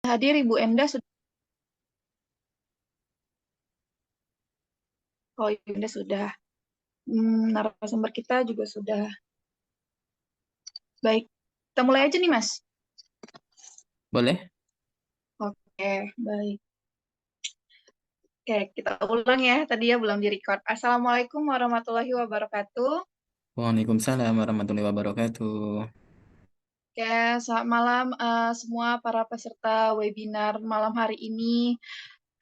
Hadir Ibu Enda sudah. Oh, Ibu Enda sudah. Narasumber kita juga sudah. Baik, kita mulai aja nih, Mas. Boleh? Oke, baik. Oke, kita ulang ya. Tadi ya belum di-record. Assalamualaikum warahmatullahi wabarakatuh. Waalaikumsalam warahmatullahi wabarakatuh. Oke, selamat malam semua para peserta webinar malam hari ini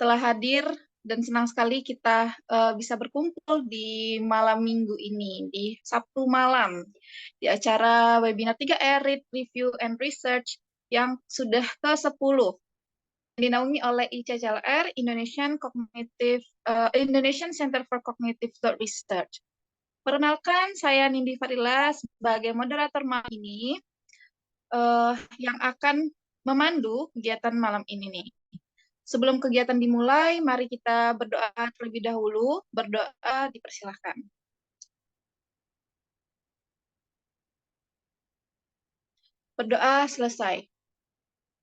telah hadir dan senang sekali kita bisa berkumpul di malam minggu ini, di Sabtu malam, di acara webinar 3R Read, Review, and Research yang sudah ke-10, dinaungi oleh ICCLR, Indonesian Center for Cognitive Thought Research. Perkenalkan, saya Nindi Fadila sebagai moderator malam ini yang akan memandu kegiatan malam ini nih. Sebelum kegiatan dimulai, mari kita berdoa terlebih dahulu. Berdoa dipersilahkan. Berdoa selesai.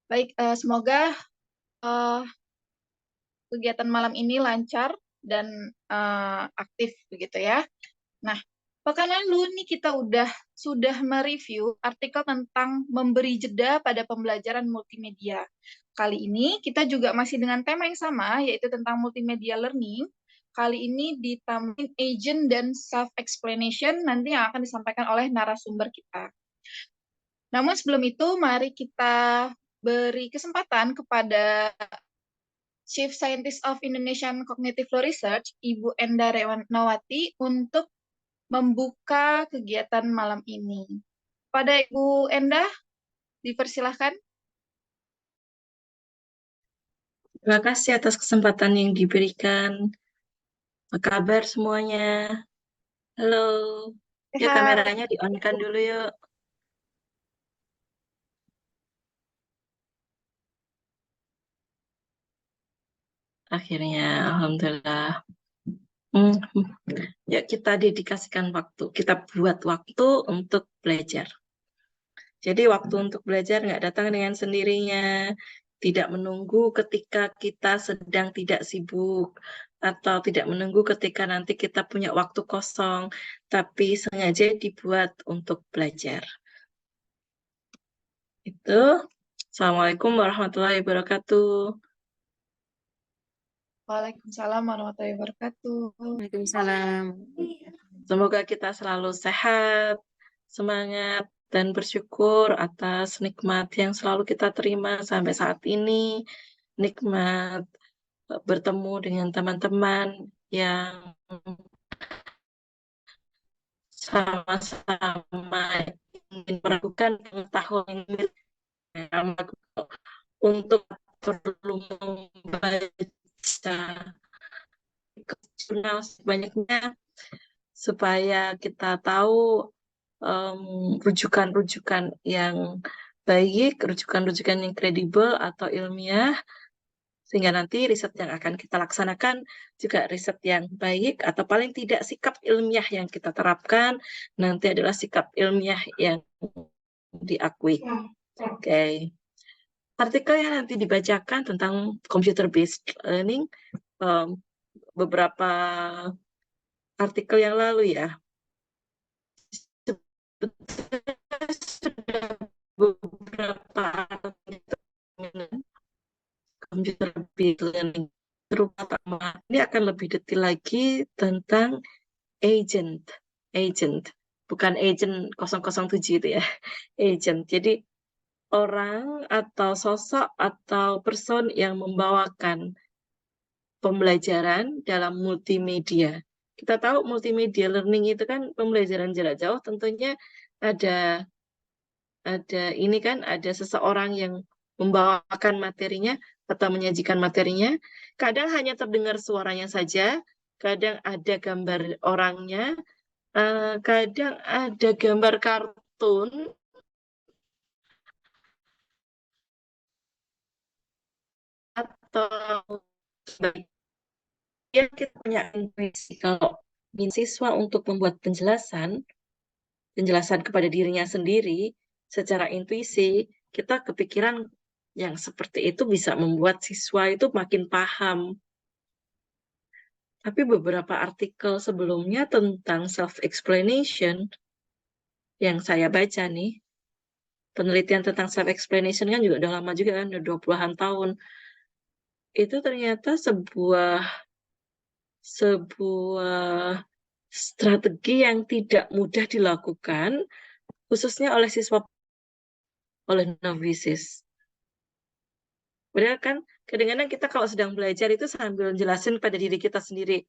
Baik, semoga kegiatan malam ini lancar dan aktif begitu ya. Nah, pekan lalu nih kita sudah mereview artikel tentang memberi jeda pada pembelajaran multimedia. Kali ini kita juga masih dengan tema yang sama, yaitu tentang multimedia learning. Kali ini ditambahin agent dan self-explanation, nanti yang akan disampaikan oleh narasumber kita. Namun sebelum itu, mari kita beri kesempatan kepada Chief Scientist of Indonesian Cognitive Law Research, Ibu Enda Rewanawati, untuk membuka kegiatan malam ini. Pada Ibu Enda, dipersilahkan. Terima kasih atas kesempatan yang diberikan. Apa kabar semuanya? Halo. Yuk Sehat. kameranya di-on-kan dulu yuk. Akhirnya, Alhamdulillah. Ya, kita dedikasikan waktu. Kita buat waktu untuk belajar. Jadi waktu untuk belajar nggak datang dengan sendirinya. Tidak menunggu ketika kita sedang tidak sibuk, atau tidak menunggu ketika nanti kita punya waktu kosong, tapi sengaja dibuat untuk belajar. Itu. Assalamualaikum warahmatullahi wabarakatuh. Waalaikumsalam warahmatullahi wabarakatuh. Waalaikumsalam. Semoga kita selalu sehat, semangat, dan bersyukur atas nikmat yang selalu kita terima sampai saat ini. Nikmat bertemu dengan teman-teman yang sama-sama ingin meragukan pengetahuan ini untuk perlu membaca jurnal sebanyaknya supaya kita tahu rujukan-rujukan yang baik, rujukan-rujukan yang kredibel atau ilmiah, sehingga nanti riset yang akan kita laksanakan juga riset yang baik, atau paling tidak sikap ilmiah yang kita terapkan nanti adalah sikap ilmiah yang diakui. Oke. Artikel yang nanti dibacakan tentang computer-based learning, beberapa artikel yang lalu ya, sudah beberapa computer-based learning, terutama ini akan lebih detail lagi tentang agent, bukan agent 007 itu ya, agent. Jadi orang atau sosok atau person yang membawakan pembelajaran dalam multimedia. Kita tahu multimedia learning itu kan pembelajaran jarak jauh, tentunya ada ini kan, ada seseorang yang membawakan materinya atau menyajikan materinya. Kadang hanya terdengar suaranya saja, kadang ada gambar orangnya, kadang ada gambar kartun, atau ya kita punya intuisi kalau siswa untuk membuat penjelasan kepada dirinya sendiri secara intuisi, kita kepikiran yang seperti itu bisa membuat siswa itu makin paham. Tapi beberapa artikel sebelumnya tentang self-explanation yang saya baca nih, penelitian tentang self-explanation kan juga udah lama juga kan, udah 20-an tahun. Itu ternyata sebuah strategi yang tidak mudah dilakukan, khususnya oleh siswa, oleh novices. Padahal kan kadang-kadang kita kalau sedang belajar itu sambil jelasin pada diri kita sendiri.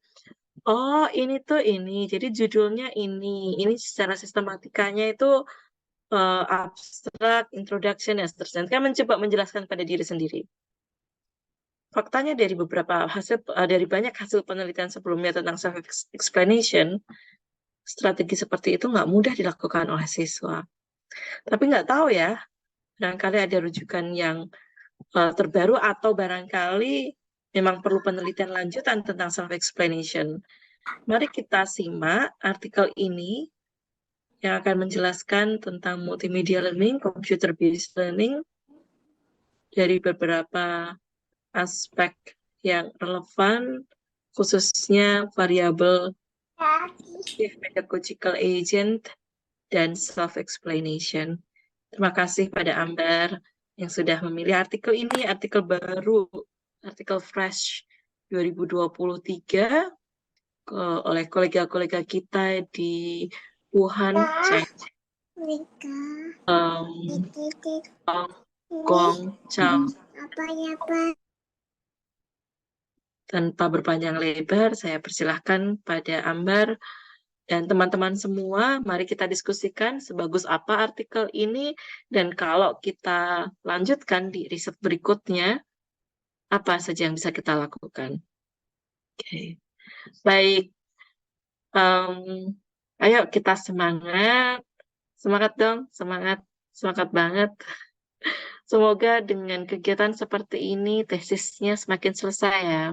Oh, ini tuh ini. Jadi judulnya ini. Ini secara sistematikanya itu abstrak, introduction, dan seterusnya. Kan mencoba menjelaskan pada diri sendiri. Faktanya dari dari banyak hasil penelitian sebelumnya tentang self-explanation, strategi seperti itu nggak mudah dilakukan oleh siswa. Tapi nggak tahu ya, barangkali ada rujukan yang terbaru atau barangkali memang perlu penelitian lanjutan tentang self-explanation. Mari kita simak artikel ini yang akan menjelaskan tentang multimedia learning, computer-based learning dari beberapa aspek yang relevan, khususnya variabel pedagogical agent dan self-explanation. Terima kasih pada Ambar yang sudah memilih artikel ini, artikel baru, artikel fresh 2023 oleh kolega-kolega kita di Wuhan, China. Gongchang. Tanpa berpanjang lebar, saya persilahkan pada Ambar dan teman-teman semua, mari kita diskusikan sebagus apa artikel ini, dan kalau kita lanjutkan di riset berikutnya, apa saja yang bisa kita lakukan. Oke. Baik, ayo kita semangat dong, semangat banget. Semoga dengan kegiatan seperti ini, tesisnya semakin selesai ya.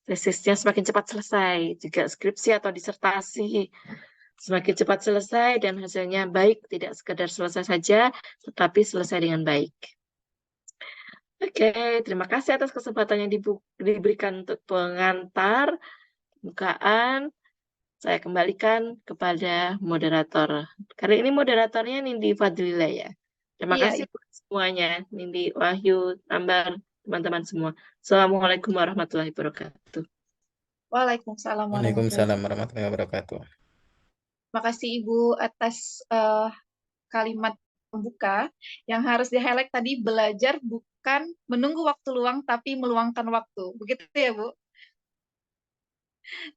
Tesisnya semakin cepat selesai, juga skripsi atau disertasi semakin cepat selesai dan hasilnya baik, tidak sekedar selesai saja, tetapi selesai dengan baik. Oke, terima kasih atas kesempatan yang diberikan untuk pengantar, pembukaan. Saya kembalikan kepada moderator. Kali ini moderatornya Nindi Fadlila ya. Terima Iya, kasih buat semuanya, Nindi, Wahyu, Ambar, teman-teman semua. Assalamualaikum warahmatullahi wabarakatuh. Waalaikumsalam warahmatullahi Waalaikumsalam warahmatullahi wabarakatuh. Terima kasih Ibu atas kalimat pembuka yang harus di-highlight tadi, belajar bukan menunggu waktu luang tapi meluangkan waktu. Begitu ya, Bu?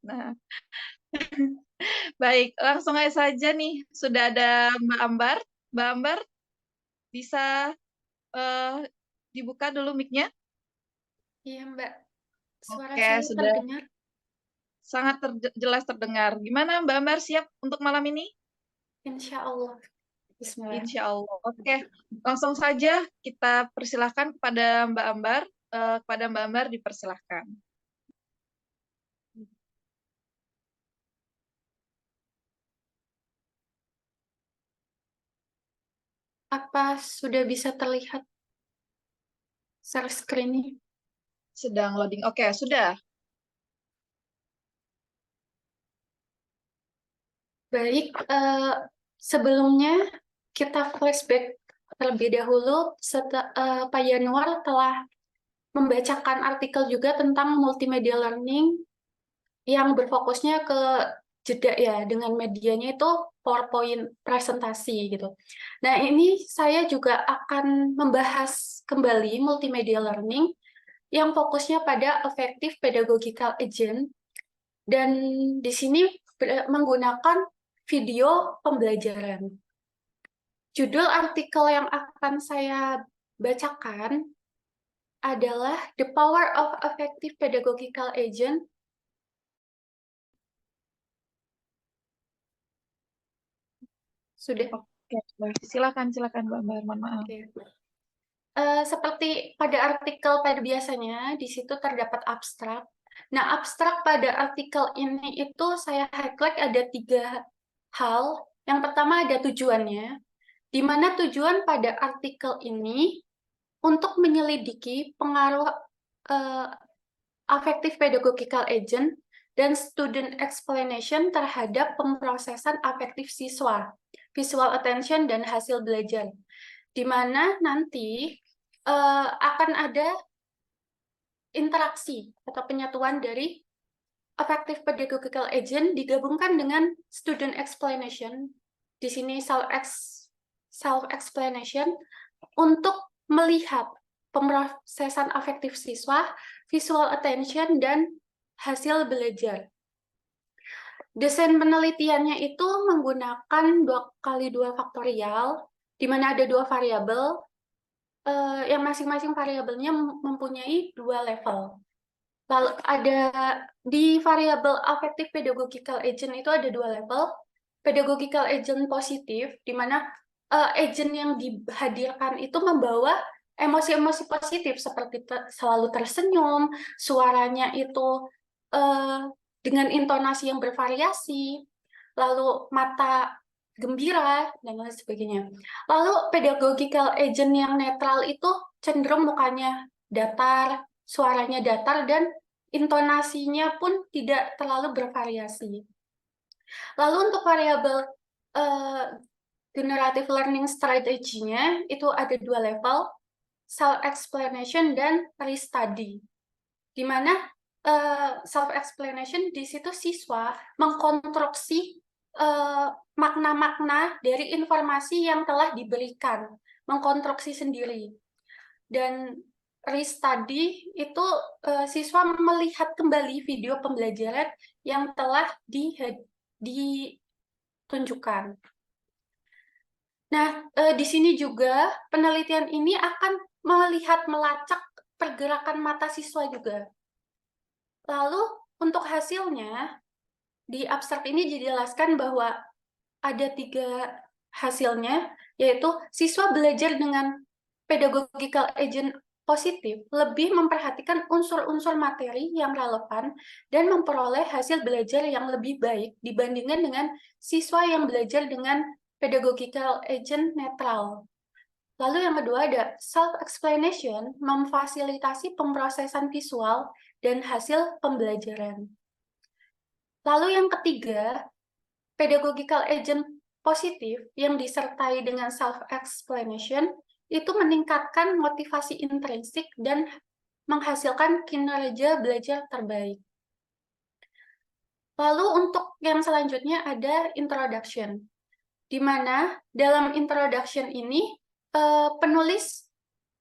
Nah, baik, langsung aja saja nih. Sudah ada Mbak Ambar. Mbak Ambar, bisa dibuka dulu mic-nya? Iya, Mbak. Suara Oke, saya sudah terdengar? sangat jelas terdengar. Gimana Mbak Ambar, siap untuk malam ini? Insya Allah. Bismillah. Insya Allah. Oke, langsung saja kita persilahkan kepada Mbak Ambar. Kepada Mbak Ambar dipersilahkan. Apa sudah bisa terlihat share screen-nya? Sedang loading. Oke, sudah. Baik, sebelumnya kita flashback terlebih dahulu. Pak Yanuar telah membacakan artikel juga tentang multimedia learning yang berfokusnya ke jeda ya, dengan medianya itu PowerPoint presentasi gitu. Nah, ini saya juga akan membahas kembali multimedia learning yang fokusnya pada effective pedagogical agent, dan di sini menggunakan video pembelajaran. Judul artikel yang akan saya bacakan adalah The Power of Effective Pedagogical Agent. Sudah. Oke, silakan Mbak Ambar, mohon maaf. Oke. Seperti pada artikel pada biasanya, di situ terdapat abstrak. Nah, abstrak pada artikel ini itu saya highlight ada 3 hal. Yang pertama ada tujuannya, di mana tujuan pada artikel ini untuk menyelidiki pengaruh affective pedagogical agent dan student explanation terhadap pemrosesan afektif siswa, visual attention, dan hasil belajar. Di mana nanti akan ada interaksi atau penyatuan dari affective pedagogical agent digabungkan dengan student explanation. Di sini self-explanation untuk melihat pemrosesan afektif siswa, visual attention, dan hasil belajar. Desain penelitiannya itu menggunakan 2x2 faktorial, di mana ada 2 variabel, yang masing-masing variabelnya mempunyai 2 level. Lalu ada di variabel affective pedagogical agent itu ada 2 level. Pedagogical agent positif, di mana agent yang dihadirkan itu membawa emosi-emosi positif seperti selalu tersenyum, suaranya itu dengan intonasi yang bervariasi, lalu mata gembira, dan lain sebagainya. Lalu pedagogical agent yang netral itu cenderung mukanya datar, suaranya datar, dan intonasinya pun tidak terlalu bervariasi. Lalu untuk variabel generative learning strategy-nya itu ada 2 level, self-explanation dan restudy. Di mana self-explanation di situ siswa mengkonstruksi makna-makna dari informasi yang telah diberikan, mengkonstruksi sendiri. Dan restudy itu siswa melihat kembali video pembelajaran yang telah ditunjukkan. Nah, di sini juga penelitian ini akan melacak pergerakan mata siswa juga. Lalu untuk hasilnya, di abstrak ini dijelaskan bahwa ada 3 hasilnya, yaitu siswa belajar dengan pedagogical agent positif lebih memperhatikan unsur-unsur materi yang relevan dan memperoleh hasil belajar yang lebih baik dibandingkan dengan siswa yang belajar dengan pedagogical agent netral. Lalu yang kedua ada self-explanation, memfasilitasi pemrosesan visual dan hasil pembelajaran. Lalu yang ketiga, pedagogical agent positif yang disertai dengan self-explanation itu meningkatkan motivasi intrinsik dan menghasilkan kinerja belajar terbaik. Lalu untuk yang selanjutnya ada introduction, di mana dalam introduction ini penulis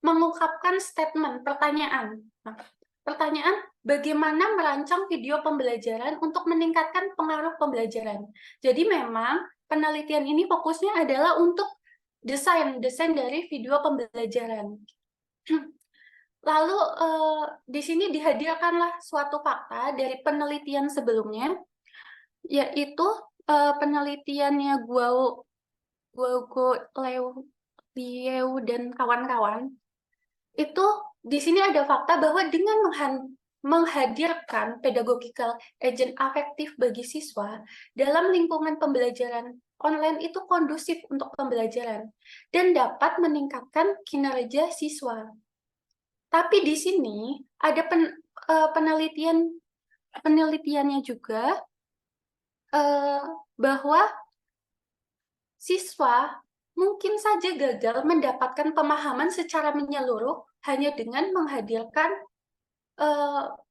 mengungkapkan statement, pertanyaan. Nah, pertanyaan, bagaimana merancang video pembelajaran untuk meningkatkan pengaruh pembelajaran. Jadi memang penelitian ini fokusnya adalah untuk desain dari video pembelajaran. Lalu di sini dihadirkanlah suatu fakta dari penelitian sebelumnya, yaitu penelitiannya Guo Liu dan kawan-kawan. Itu di sini ada fakta bahwa dengan menghadirkan pedagogical agent afektif bagi siswa dalam lingkungan pembelajaran online itu kondusif untuk pembelajaran dan dapat meningkatkan kinerja siswa. Tapi di sini ada penelitiannya juga bahwa siswa mungkin saja gagal mendapatkan pemahaman secara menyeluruh hanya dengan menghadirkan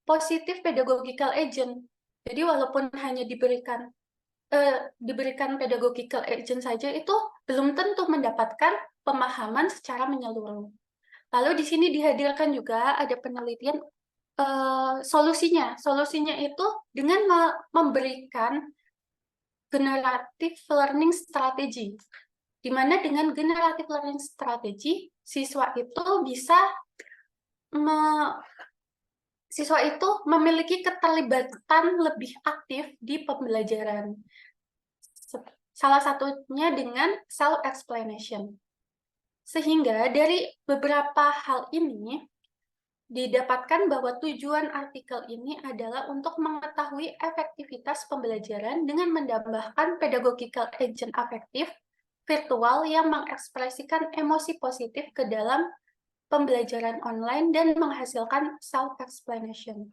positif pedagogical agent. Jadi walaupun hanya diberikan pedagogical agent saja, itu belum tentu mendapatkan pemahaman secara menyeluruh. Lalu di sini dihadirkan juga ada penelitian solusinya. Solusinya itu dengan memberikan generative learning strategy. Di mana dengan generative learning strategy, siswa itu memiliki keterlibatan lebih aktif di pembelajaran. Salah satunya dengan self-explanation. Sehingga dari beberapa hal ini, didapatkan bahwa tujuan artikel ini adalah untuk mengetahui efektivitas pembelajaran dengan menambahkan pedagogical agent afektif virtual yang mengekspresikan emosi positif ke dalam pembelajaran online dan menghasilkan self-explanation.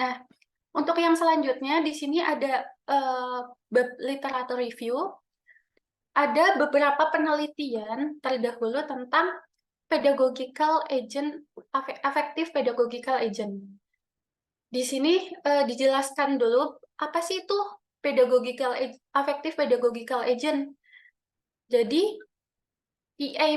Nah, untuk yang selanjutnya di sini ada literatur review. Ada beberapa penelitian terdahulu tentang pedagogical agent, efektif pedagogical agent. Di sini dijelaskan dulu apa sih itu efektif pedagogical agent. Jadi PA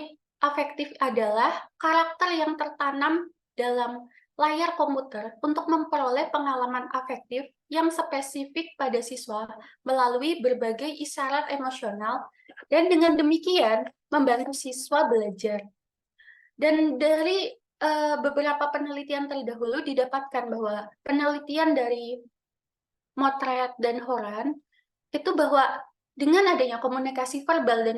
afektif adalah karakter yang tertanam dalam layar komputer untuk memperoleh pengalaman afektif yang spesifik pada siswa melalui berbagai isyarat emosional dan dengan demikian membantu siswa belajar. Dan dari beberapa penelitian terdahulu didapatkan bahwa penelitian dari Motret dan Horan itu bahwa dengan adanya komunikasi verbal dan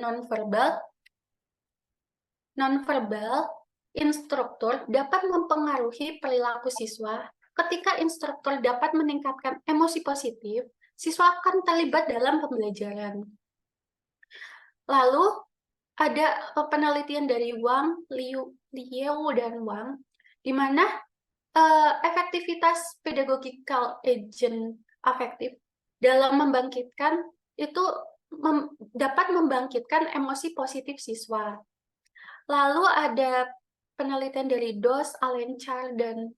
nonverbal, instruktur dapat mempengaruhi perilaku siswa. Ketika instruktur dapat meningkatkan emosi positif, siswa akan terlibat dalam pembelajaran. Lalu ada penelitian dari Wang, Liu, dan Wang, di mana efektivitas pedagogical agent afektif dalam membangkitkan itu dapat membangkitkan emosi positif siswa. Lalu ada penelitian dari Dos, Alencar, dan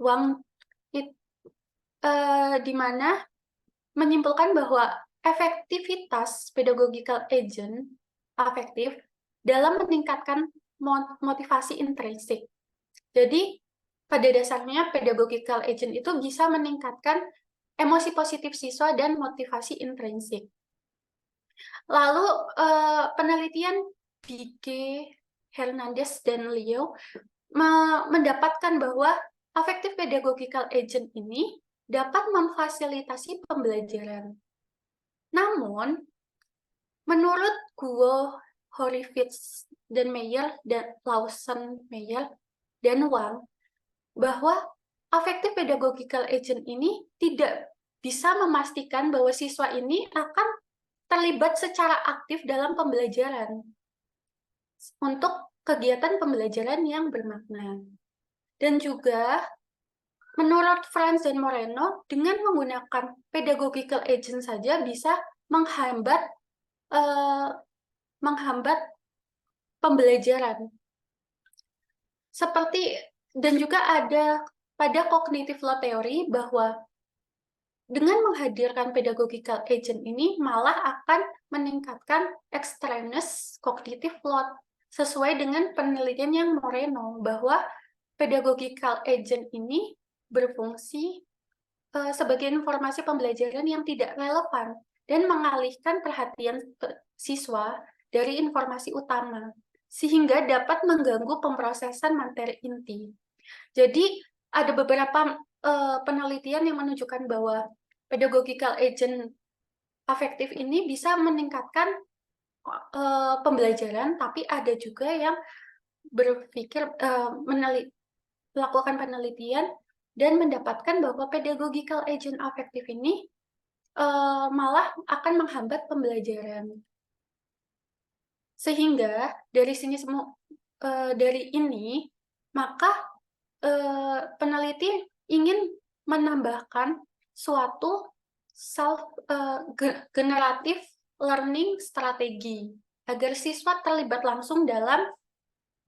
Wang di mana menyimpulkan bahwa efektivitas pedagogical agent afektif dalam meningkatkan motivasi intrinsik. Jadi, pada dasarnya pedagogical agent itu bisa meningkatkan emosi positif siswa dan motivasi intrinsik. Lalu penelitian Bige, Hernandez, dan Liu mendapatkan bahwa affective pedagogical agent ini dapat memfasilitasi pembelajaran. Namun, menurut Guo, Horowitz, dan Meyer, dan Lawson, Meyer, dan Wang, bahwa affective pedagogical agent ini tidak bisa memastikan bahwa siswa ini akan terlibat secara aktif dalam pembelajaran untuk kegiatan pembelajaran yang bermakna. Dan juga, menurut Franz dan Moreno, dengan menggunakan pedagogical agent saja bisa menghambat pembelajaran. Dan juga ada pada cognitive law theory bahwa dengan menghadirkan pedagogical agent ini malah akan meningkatkan extraneous cognitive load sesuai dengan penelitian yang Moreno bahwa pedagogical agent ini berfungsi sebagai informasi pembelajaran yang tidak relevan dan mengalihkan perhatian siswa dari informasi utama sehingga dapat mengganggu pemrosesan materi inti. Jadi ada beberapa penelitian yang menunjukkan bahwa pedagogical agent afektif ini bisa meningkatkan pembelajaran, tapi ada juga yang berpikir melakukan penelitian dan mendapatkan bahwa pedagogical agent afektif ini malah akan menghambat pembelajaran. Sehingga dari ini maka peneliti ingin menambahkan suatu generative learning strategi agar siswa terlibat langsung dalam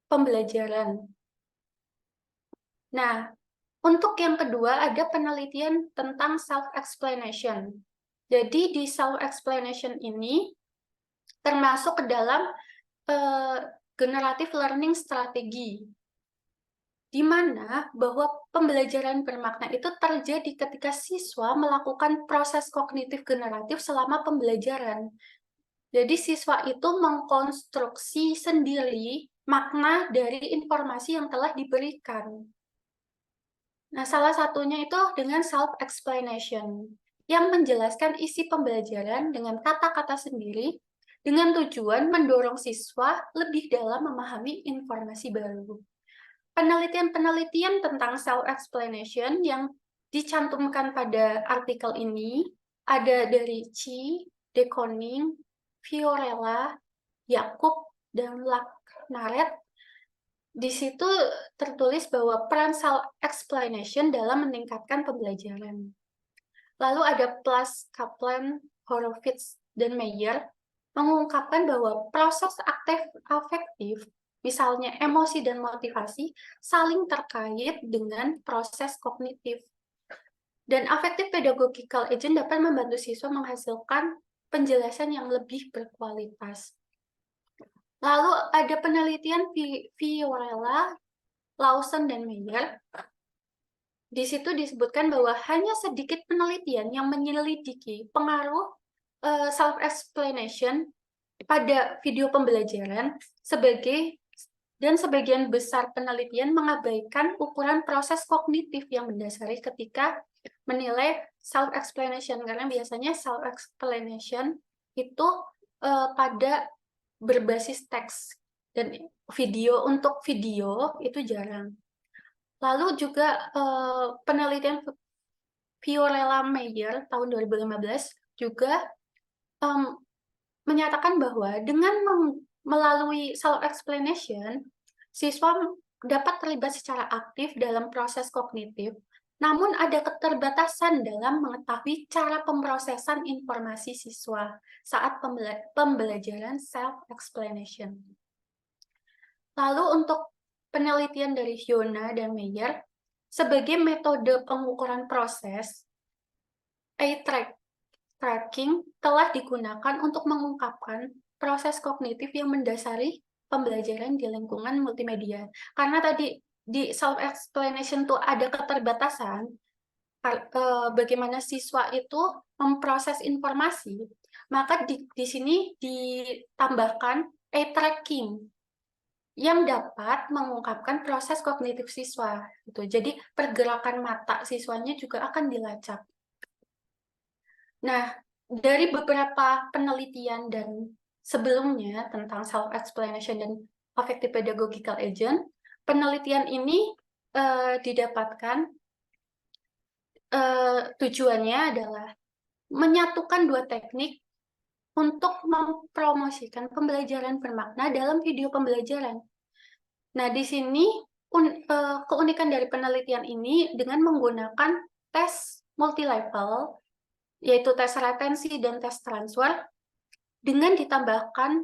pembelajaran. Nah, untuk yang kedua ada penelitian tentang self-explanation. Jadi di self-explanation ini termasuk ke dalam generative learning strategi, di mana bahwa pembelajaran bermakna itu terjadi ketika siswa melakukan proses kognitif generatif selama pembelajaran. Jadi siswa itu mengkonstruksi sendiri makna dari informasi yang telah diberikan. Nah, salah satunya itu dengan self-explanation, yang menjelaskan isi pembelajaran dengan kata-kata sendiri, dengan tujuan mendorong siswa lebih dalam memahami informasi baru. Penelitian-penelitian tentang self-explanation yang dicantumkan pada artikel ini ada dari Chi, De Koning, Fiorella, Yakub, dan Laknaret. Di situ tertulis bahwa peran self-explanation dalam meningkatkan pembelajaran. Lalu ada Plus, Kaplan, Horowitz, dan Meyer mengungkapkan bahwa proses afektif, misalnya emosi dan motivasi, saling terkait dengan proses kognitif. Dan affective pedagogical agent dapat membantu siswa menghasilkan penjelasan yang lebih berkualitas. Lalu ada penelitian Fiorella, Lawson, dan Meyer. Di situ disebutkan bahwa hanya sedikit penelitian yang menyelidiki pengaruh self-explanation pada video pembelajaran dan sebagian besar penelitian mengabaikan ukuran proses kognitif yang mendasari ketika menilai self-explanation, karena biasanya self-explanation itu pada berbasis teks, dan untuk video itu jarang. Lalu juga penelitian Fiorella Meyer tahun 2015 juga menyatakan bahwa dengan melalui self-explanation, siswa dapat terlibat secara aktif dalam proses kognitif, namun ada keterbatasan dalam mengetahui cara pemrosesan informasi siswa saat pembelajaran self-explanation. Lalu untuk penelitian dari Fiona dan Meyer, sebagai metode pengukuran proses, eye tracking telah digunakan untuk mengungkapkan proses kognitif yang mendasari pembelajaran di lingkungan multimedia. Karena tadi di self-explanation itu ada keterbatasan, bagaimana siswa itu memproses informasi, maka di sini ditambahkan eye tracking yang dapat mengungkapkan proses kognitif siswa. Jadi pergerakan mata siswanya juga akan dilacak. Nah, dari beberapa penelitian dan sebelumnya tentang self-explanation dan affective pedagogical agent, penelitian ini didapatkan tujuannya adalah menyatukan dua teknik untuk mempromosikan pembelajaran bermakna dalam video pembelajaran. Nah, di sini keunikan dari penelitian ini dengan menggunakan tes multi-level, yaitu tes retensi dan tes transfer, dengan ditambahkan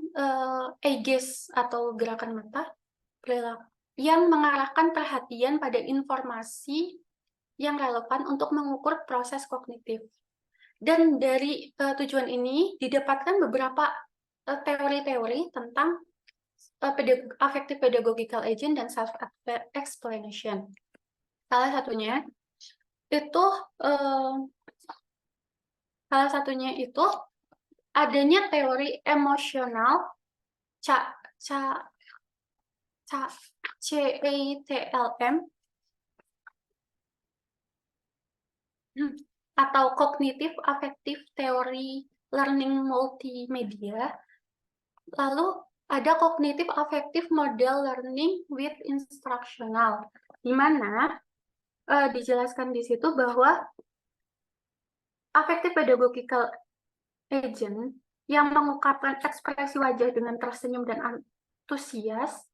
eye gaze atau gerakan mata yang mengarahkan perhatian pada informasi yang relevan untuk mengukur proses kognitif. Dan dari tujuan ini didapatkan beberapa teori-teori tentang affective pedagogical agent dan self-explanation. Salah satunya itu adanya teori emosional CATLM atau Cognitive Affective Theory Learning Multimedia. Lalu ada Cognitive Affective Model Learning with Instructional, di mana dijelaskan di situ bahwa affective pedagogical agent yang mengungkapkan ekspresi wajah dengan tersenyum dan antusias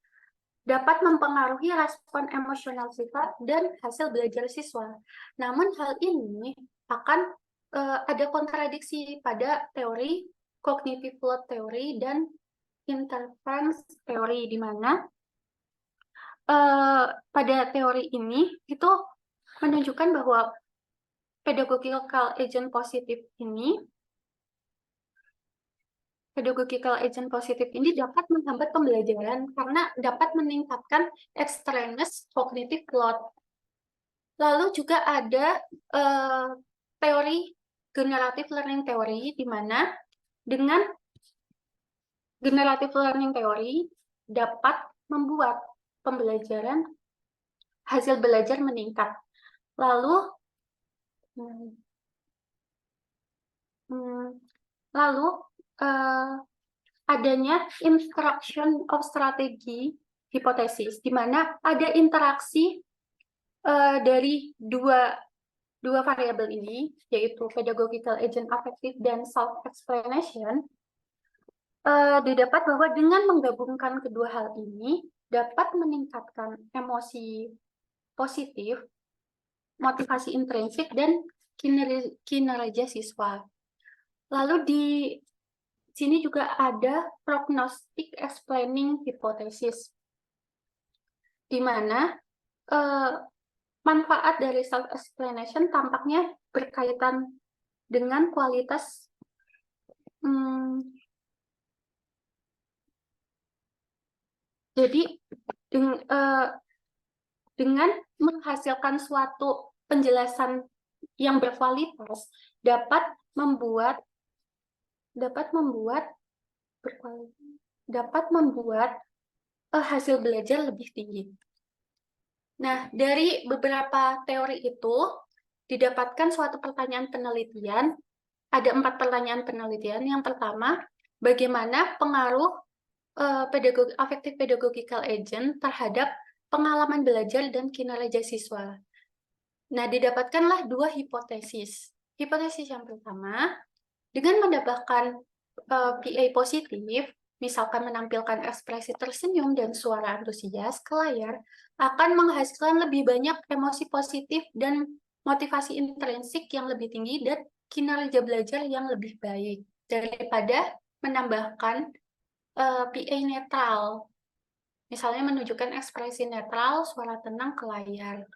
dapat mempengaruhi respon emosional siswa dan hasil belajar siswa. Namun hal ini akan ada kontradiksi pada teori cognitive load theory dan interference theory, di mana pada teori ini itu menunjukkan bahwa pedagogical agent positif ini dapat menghambat pembelajaran karena dapat meningkatkan extraneous cognitive load. Lalu juga ada teori generative learning theory, di mana dengan generative learning theory dapat membuat pembelajaran, hasil belajar meningkat. Lalu adanya instruction of strategy hipotesis, di mana ada interaksi dari dua dua variabel ini, yaitu pedagogical agent affective dan self-explanation, didapat bahwa dengan menggabungkan kedua hal ini dapat meningkatkan emosi positif, motivasi intrinsik, dan kinerja siswa. Lalu di sini juga ada prognostic explaining hypothesis, di mana manfaat dari self-explanation tampaknya berkaitan dengan kualitas jadi dengan menghasilkan suatu penjelasan yang berkualitas dapat membuat hasil belajar lebih tinggi. Nah, dari beberapa teori itu didapatkan suatu pertanyaan penelitian. Ada 4 pertanyaan penelitian. Yang pertama, bagaimana pengaruh affective pedagogical agent terhadap pengalaman belajar dan kinerja siswa. Nah, didapatkanlah 2 hipotesis. Hipotesis yang pertama, dengan menambahkan PA positif, misalkan menampilkan ekspresi tersenyum dan suara antusias ke layar, akan menghasilkan lebih banyak emosi positif dan motivasi intrinsik yang lebih tinggi dan kinerja belajar yang lebih baik daripada menambahkan PA netral. Misalnya menunjukkan ekspresi netral, suara tenang ke layar.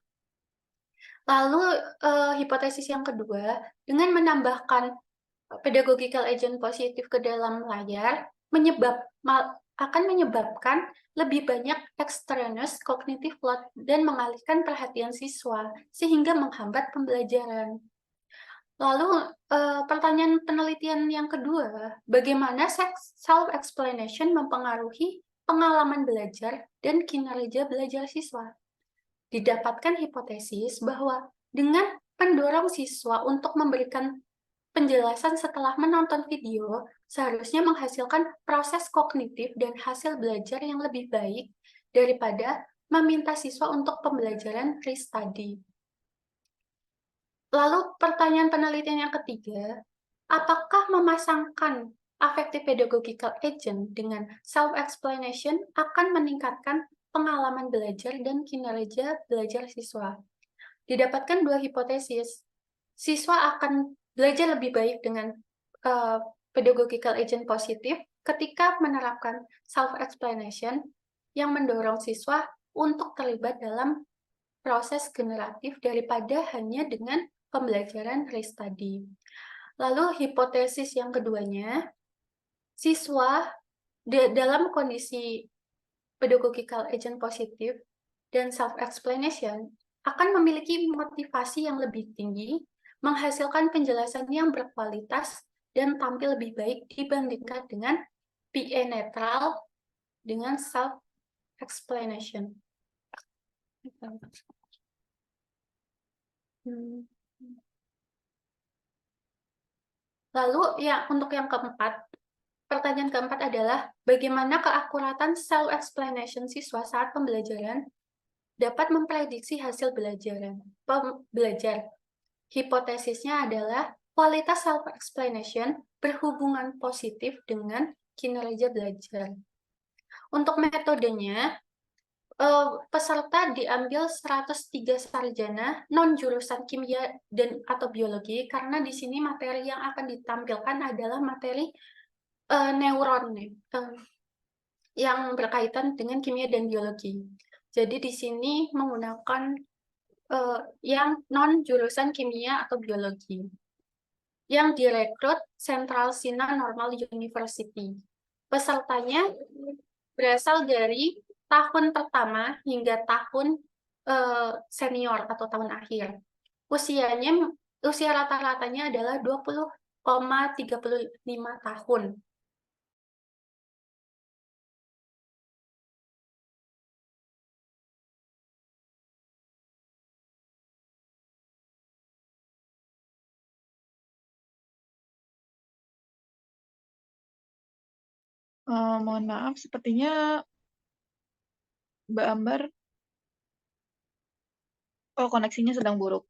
Lalu hipotesis yang kedua, dengan menambahkan pedagogical agent positif ke dalam layar, akan menyebabkan lebih banyak extraneous cognitive load dan mengalihkan perhatian siswa, sehingga menghambat pembelajaran. Lalu pertanyaan penelitian yang kedua, bagaimana self-explanation mempengaruhi pengalaman belajar dan kinerja belajar siswa? Didapatkan hipotesis bahwa dengan mendorong siswa untuk memberikan penjelasan setelah menonton video, seharusnya menghasilkan proses kognitif dan hasil belajar yang lebih baik daripada meminta siswa untuk pembelajaran re-study. Lalu pertanyaan penelitian yang ketiga, apakah memasangkan affective pedagogical agent dengan self-explanation akan meningkatkan pengalaman belajar dan kinerja belajar siswa? Didapatkan 2 hipotesis. Siswa akan belajar lebih baik dengan pedagogical agent positif ketika menerapkan self-explanation yang mendorong siswa untuk terlibat dalam proses generatif daripada hanya dengan pembelajaran re-study. Lalu hipotesis yang keduanya, siswa dalam kondisi pedagogical agent positif dan self-explanation akan memiliki motivasi yang lebih tinggi, menghasilkan penjelasan yang berkualitas, dan tampil lebih baik dibandingkan dengan PA netral dengan self-explanation. Lalu untuk yang keempat, pertanyaan keempat adalah bagaimana keakuratan self-explanation siswa saat pembelajaran dapat memprediksi hasil belajar. Hipotesisnya adalah kualitas self-explanation berhubungan positif dengan kinerja belajar. Untuk metodenya, peserta diambil 103 sarjana non-jurusan kimia atau biologi, karena di sini materi yang akan ditampilkan adalah materi neuron yang berkaitan dengan kimia dan biologi. Jadi di sini menggunakan yang non-jurusan kimia atau biologi, yang direkrut Central China Normal University. Pesertanya berasal dari tahun pertama hingga tahun senior atau tahun akhir. Usia rata-ratanya adalah 20,35 tahun. Mohon maaf, sepertinya Mbak Ambar, koneksinya sedang buruk.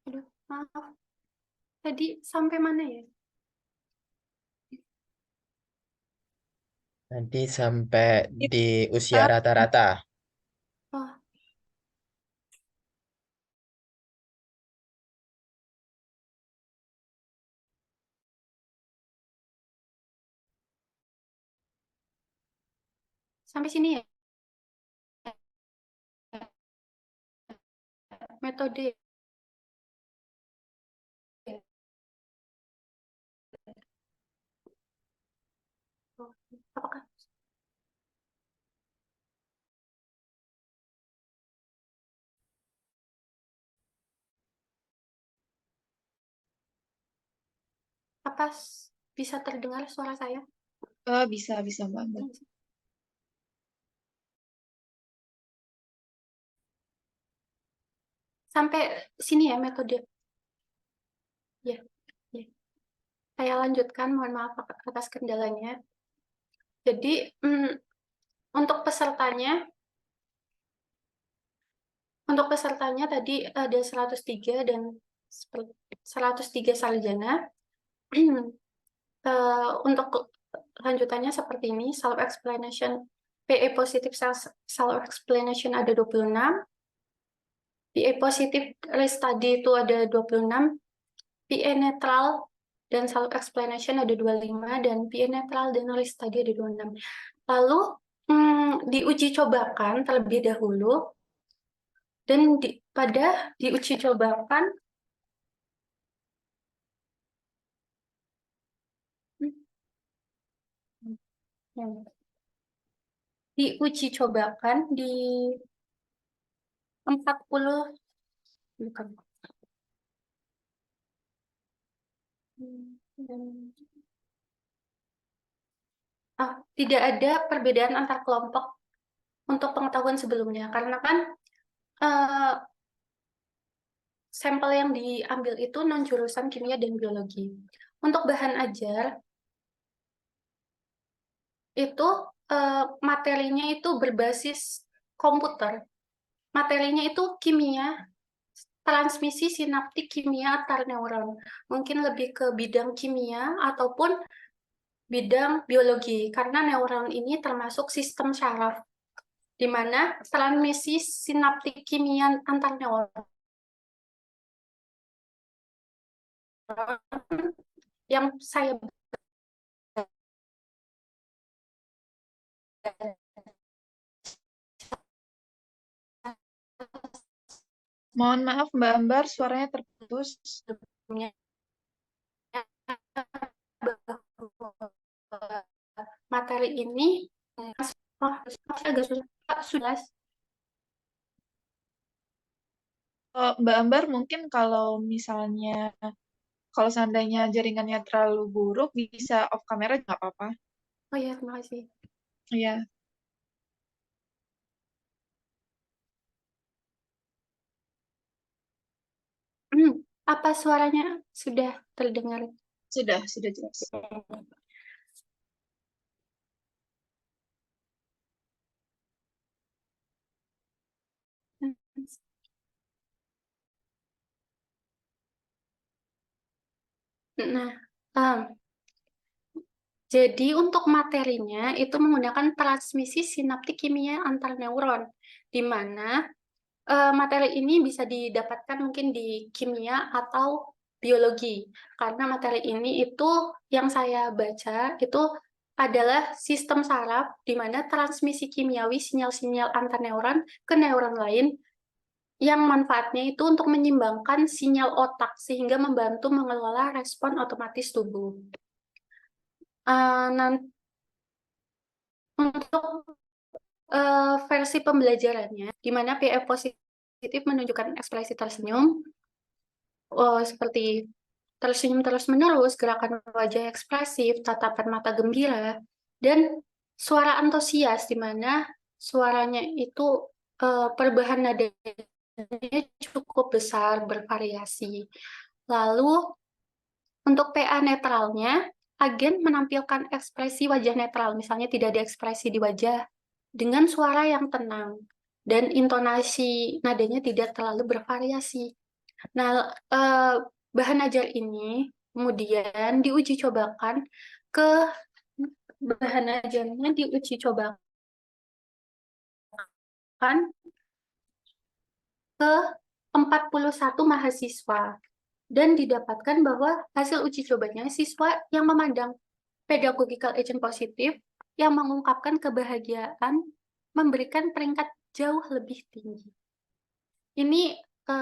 Aduh, maaf. Tadi sampai mana ya? Nanti sampai di usia Kita rata-rata. Oh, sampai sini ya? Metode. Oh, apakah apa bisa terdengar suara saya? bisa Mbak Amber. Sampai sini ya metode. Ya, ya. Saya lanjutkan, mohon maaf atas kendalanya. Jadi, untuk pesertanya tadi ada 103 dan 103 sarjana. Untuk lanjutannya seperti ini, self-explanation, PE positif self-explanation ada 26, PE positif case study itu ada 26, PE netral dan self-explanation ada 25, dan PE netral dan case study ada 26. Lalu, diuji cobakan terlebih dahulu, dan pada diuji cobakan, diuji cobakan di 40, bukan. Tidak ada perbedaan antar kelompok untuk pengetahuan sebelumnya, karena kan sampel yang diambil itu non-jurusan kimia dan biologi. Untuk bahan ajar, itu materinya itu berbasis komputer. Materinya itu kimia, transmisi sinaptik kimia antar neuron. Mungkin lebih ke bidang kimia ataupun bidang biologi, karena neuron ini termasuk sistem saraf, di mana transmisi sinaptik kimia antar neuron yang saya Mohon maaf Mbak Ambar, suaranya terputus. materi ini agak susah. Mbak Ambar, mungkin kalau seandainya jaringannya terlalu buruk, bisa off kamera nggak apa-apa. Oh ya, terima kasih. Iya. Apa suaranya sudah terdengar? Sudah jelas. Nah, jadi untuk materinya itu menggunakan transmisi sinaptik kimia antar neuron, di mana materi ini bisa didapatkan mungkin di kimia atau biologi, karena materi ini itu yang saya baca itu adalah sistem saraf di mana transmisi kimiawi sinyal-sinyal antar neuron ke neuron lain yang manfaatnya itu untuk menyimbangkan sinyal otak sehingga membantu mengelola respon otomatis tubuh. Untuk versi pembelajarannya, di mana PE positif menunjukkan ekspresi tersenyum, seperti tersenyum terus-menerus, gerakan wajah ekspresif, tatapan mata gembira, dan suara antusias, di mana suaranya itu perubahan nadanya cukup besar, bervariasi. Lalu, untuk PA netralnya, agen menampilkan ekspresi wajah netral, misalnya tidak ada ekspresi di wajah, dengan suara yang tenang, dan intonasi nadanya tidak terlalu bervariasi. Nah, bahan ajar ini kemudian diuji cobakan ke bahan ajarnya diuji cobakan ke 41 mahasiswa dan didapatkan bahwa hasil uji cobanya siswa yang memandang pedagogical agent positif yang mengungkapkan kebahagiaan memberikan peringkat jauh lebih tinggi. Ini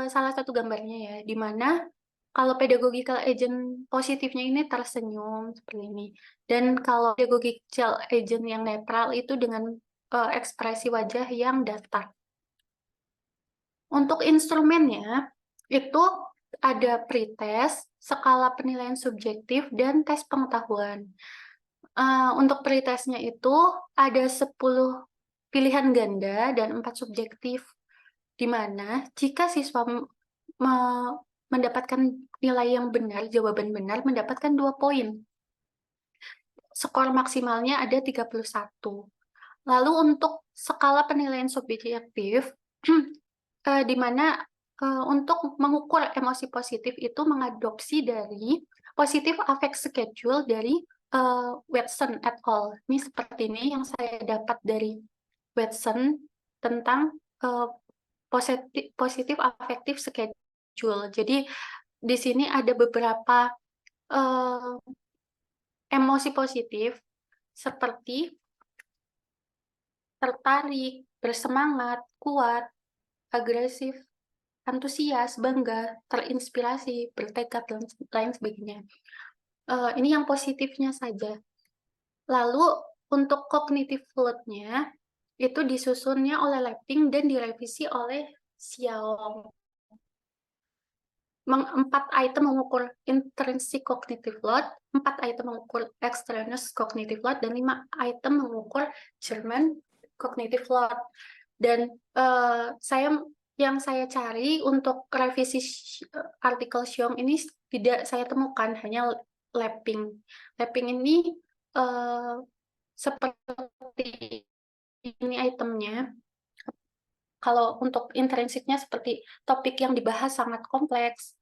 salah satu gambarnya ya, di mana kalau pedagogical agent positifnya ini tersenyum seperti ini. Dan kalau pedagogical agent yang netral itu dengan ekspresi wajah yang datar. Untuk instrumennya, itu ada pretest, skala penilaian subjektif, dan tes pengetahuan. Untuk pretestnya itu ada 10 pilihan ganda dan 4 subjektif, di mana jika siswa mendapatkan nilai yang benar, jawaban benar, mendapatkan 2 poin. Skor maksimalnya ada 31. Lalu untuk skala penilaian subjektif, di mana untuk mengukur emosi positif itu mengadopsi dari positive affect schedule dari Watson et al. Ini seperti ini yang saya dapat dari Watson tentang positive affective schedule. Jadi di sini ada beberapa emosi positif seperti tertarik, bersemangat, kuat, agresif, antusias, bangga, terinspirasi, bertekad, dan lain sebagainya. Ini yang positifnya saja. Lalu untuk cognitive load-nya itu disusunnya oleh Leping dan direvisi oleh Xiao. 4 item mengukur intrinsic cognitive load, 4 item mengukur extraneous cognitive load, dan 5 item mengukur German cognitive load. Dan yang saya cari untuk revisi artikel Xiong ini tidak saya temukan, hanya Leping. Leping ini seperti ini itemnya. Kalau untuk intrinsiknya seperti topik yang dibahas sangat kompleks,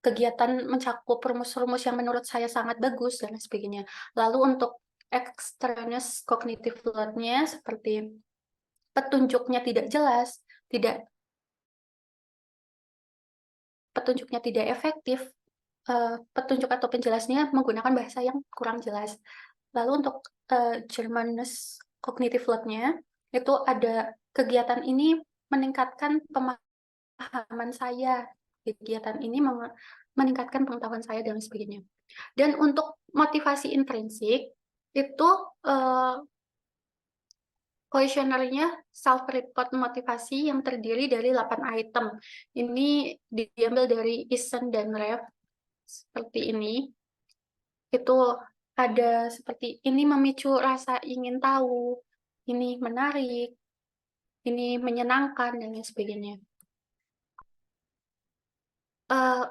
kegiatan mencakup rumus-rumus yang menurut saya sangat bagus, dan sebagainya. Lalu untuk extraneous cognitive load-nya seperti petunjuknya tidak jelas, petunjuknya tidak efektif, petunjuk atau penjelasnya menggunakan bahasa yang kurang jelas. Lalu untuk Germanus cognitive load-nya, itu ada kegiatan ini meningkatkan pemahaman saya, kegiatan ini meningkatkan pengetahuan saya, dan sebagainya. Dan untuk motivasi intrinsik, itu kuesionernya self-report motivasi yang terdiri dari 8 item. Ini diambil dari Eason dan Rev, seperti ini. Itu ada seperti ini memicu rasa ingin tahu, ini menarik, ini menyenangkan, dan lain sebagainya.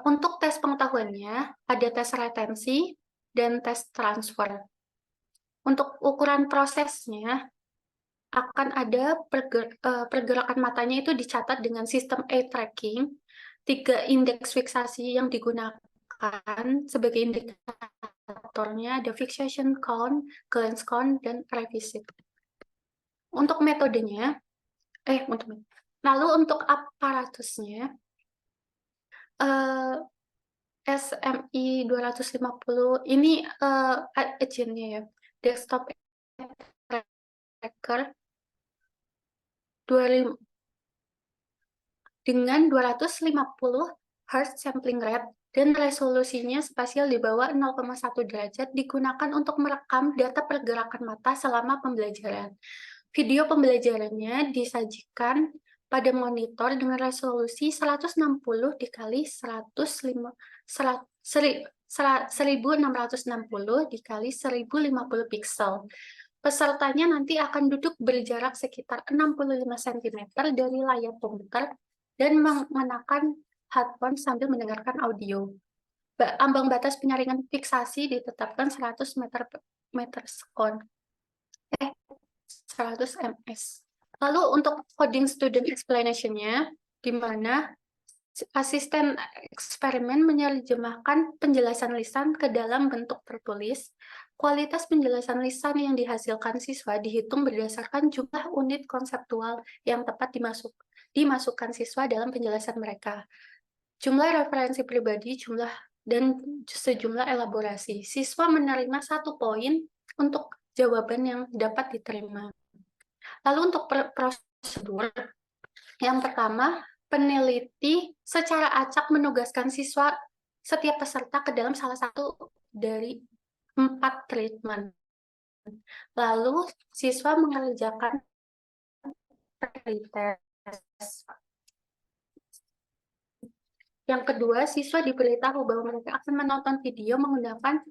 Untuk tes pengetahuannya, ada tes retensi dan tes transfer. Untuk ukuran prosesnya, akan ada pergerakan matanya itu dicatat dengan sistem eye tracking, 3 indeks fiksasi yang digunakan sebagai indikatornya ada fixation count, glance count, dan revisit. Untuk metodenya, lalu untuk aparatusnya, SMI 250 ini agentnya ya, desktop tracker dengan 250 Hz sampling rate dan resolusinya spasial di bawah 0,1 derajat digunakan untuk merekam data pergerakan mata selama pembelajaran. Video pembelajarannya disajikan pada monitor dengan resolusi 160 dikali 1660 dikali 1050 pixel. Pesertanya nanti akan duduk berjarak sekitar 65 cm dari layar komputer dan mengenakan headphone sambil mendengarkan audio. Ambang batas penyaringan fiksasi ditetapkan 100 meter sekon. 100 ms. Lalu untuk coding student explanation-nya, di mana asisten eksperimen menerjemahkan penjelasan lisan ke dalam bentuk tertulis. Kualitas penjelasan lisan yang dihasilkan siswa dihitung berdasarkan jumlah unit konseptual yang tepat dimasukkan siswa dalam penjelasan mereka. Jumlah referensi pribadi, dan sejumlah elaborasi. Siswa menerima 1 poin untuk jawaban yang dapat diterima. Lalu untuk prosedur, yang pertama, peneliti secara acak menugaskan setiap peserta ke dalam salah satu dari 4 treatment. Lalu siswa mengerjakan pretest. Yang kedua, siswa diberitahu bahwa mereka akan menonton video menggunakan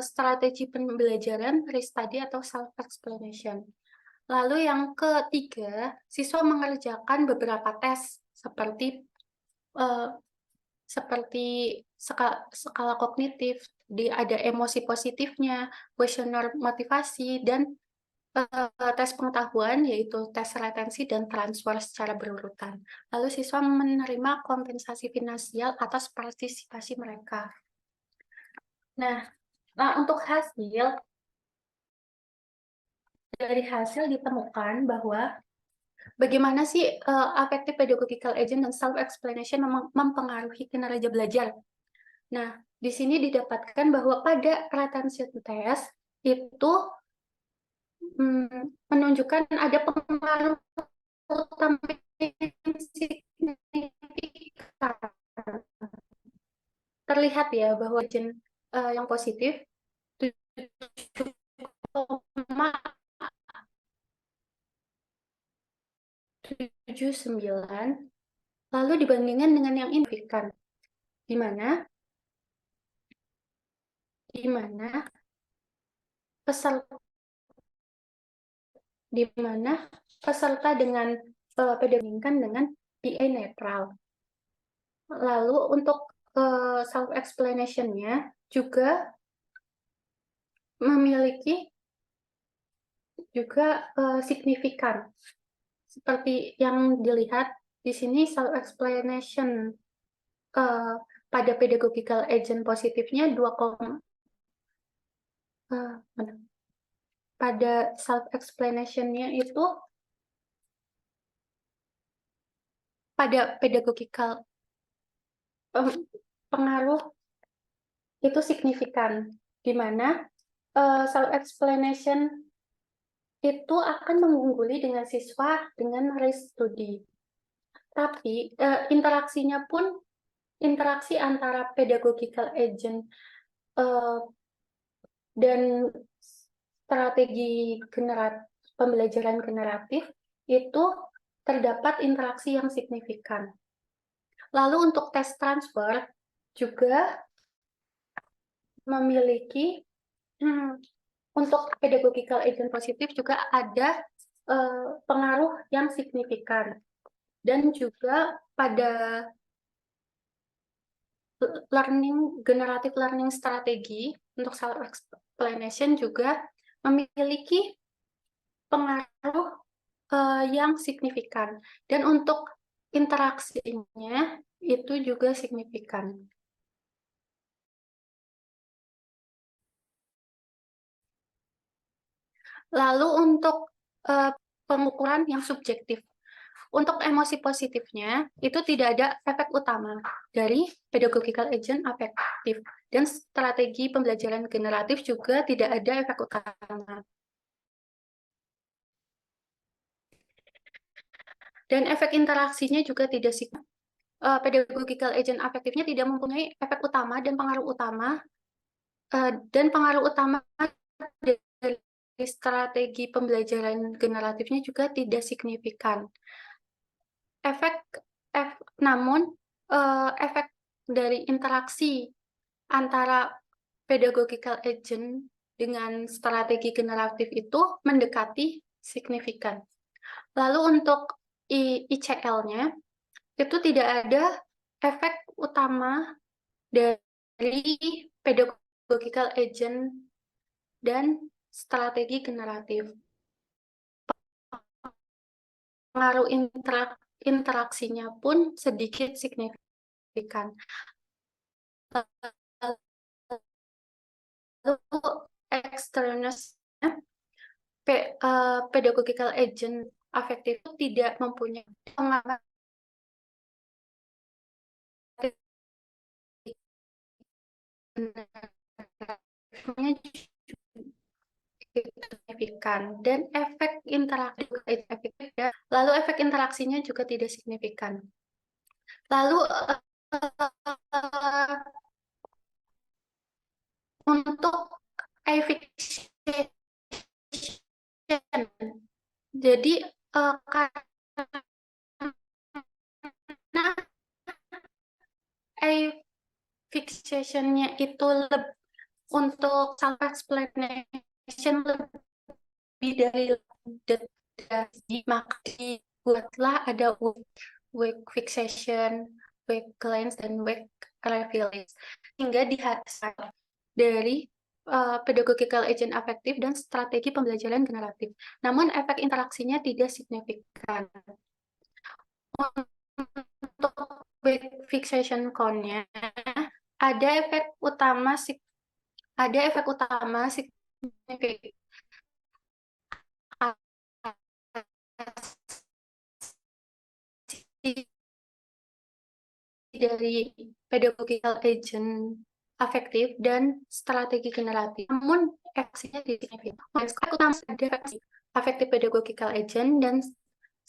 strategi pembelajaran, restudy, atau self-explanation. Lalu yang ketiga, siswa mengerjakan beberapa tes seperti skala kognitif, ada emosi positifnya, kuesioner motivasi, dan tes pengetahuan, yaitu tes retensi dan transfer secara berurutan. Lalu siswa menerima kompensasi finansial atas partisipasi mereka. Nah, untuk dari hasil ditemukan bahwa bagaimana sih affective pedagogical agent dan self-explanation mempengaruhi kinerja belajar. Nah, di sini didapatkan bahwa pada retention test itu menunjukkan ada pengaruh utama yang signifikan. Terlihat ya bahwa agent yang positif 7,79 lalu dibandingkan dengan yang signifikan, di mana peserta dengan dibandingkan dengan PA netral. Lalu untuk self-explanation-nya juga memiliki signifikan. Seperti yang dilihat di sini, self-explanation pada pedagogical agent positifnya 2, pada self-explanation-nya itu pada pedagogical pengaruh itu signifikan, di mana self-explanation itu akan mengungguli dengan siswa dengan restudy. Tapi interaksinya pun interaksi antara pedagogical agent dan strategi pembelajaran generatif itu terdapat interaksi yang signifikan. Lalu untuk tes transfer juga memiliki untuk pedagogical agent positif juga ada pengaruh yang signifikan. Dan juga pada generative learning strategi untuk self-explanation juga memiliki pengaruh yang signifikan. Dan untuk interaksinya itu juga signifikan. Lalu untuk pengukuran yang subjektif. Untuk emosi positifnya, itu tidak ada efek utama dari pedagogical agent afektif. Dan strategi pembelajaran generatif juga tidak ada efek utama. Dan efek interaksinya juga tidak signifikan. Pedagogical agent afektifnya tidak mempunyai efek utama dan pengaruh utama. Dan pengaruh utama dari strategi pembelajaran generatifnya juga tidak signifikan. Namun efek dari interaksi antara pedagogical agent dengan strategi generatif itu mendekati signifikan. Lalu untuk ICL-nya itu tidak ada efek utama dari pedagogical agent dan strategi generatif. Pengaruh interaksinya pun sedikit signifikan. Lalu externusnya, pedagogical agent afektif itu tidak mempunyai pengaruh signifikan, dan efek interaksi efektif, lalu efek interaksinya juga tidak signifikan. Lalu untuk efficacy, jadi karena fixation-nya itu untuk self-explanation lebih dari deteksi, maka dibuatlah ada weak fixation, weak glance, dan weak revealings, hingga dihasilkan dari pedagogical agent afektif dan strategi pembelajaran generatif. Namun efek interaksinya tidak signifikan. Untuk weak fixation cone-nya ada efek utama signifikan dari pedagogical agent afektif dan strategi generatif. Namun efeknya tidak signifikan. Efek utama ada afektif pedagogical agent dan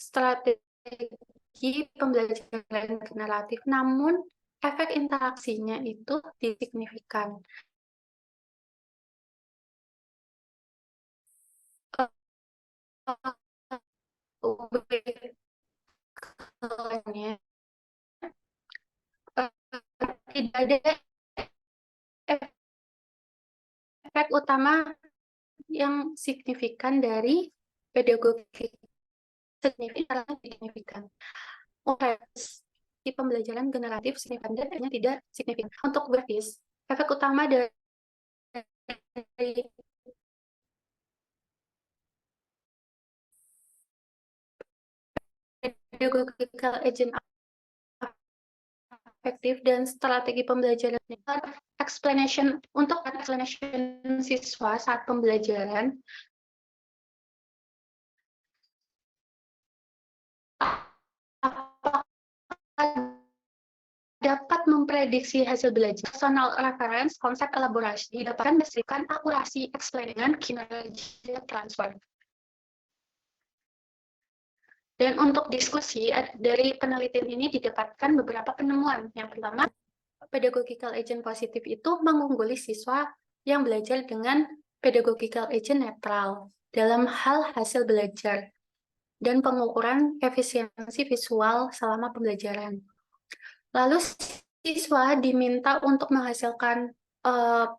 strategi pembelajaran generatif. Namun efek interaksinya itu tidak signifikan. Tidak ada efek utama yang signifikan dari pedagogi signifikan. Di pembelajaran generatif signifikan dan tidak signifikan. Untuk grafis, efek utama dari pedagogical agent efektif dan strategi pembelajaran explanation siswa saat pembelajaran dapat memprediksi hasil belajar. Personal reference, konsep elaborasi didapatkan berdasarkan akurasi explain dengan kinerja transfer. Dan untuk diskusi dari penelitian ini didapatkan beberapa penemuan. Yang pertama, pedagogical agent positif itu mengungguli siswa yang belajar dengan pedagogical agent netral dalam hal hasil belajar dan pengukuran efisiensi visual selama pembelajaran. Lalu siswa diminta untuk menghasilkan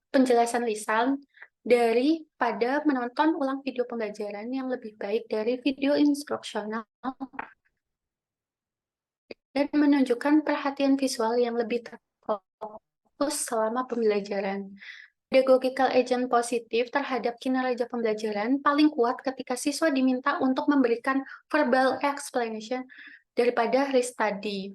penjelasan lisan daripada menonton ulang video pembelajaran yang lebih baik dari video instruksional dan menunjukkan perhatian visual yang lebih terfokus selama pembelajaran. Pedagogical agent positif terhadap kinerja pembelajaran paling kuat ketika siswa diminta untuk memberikan verbal explanation daripada restudy.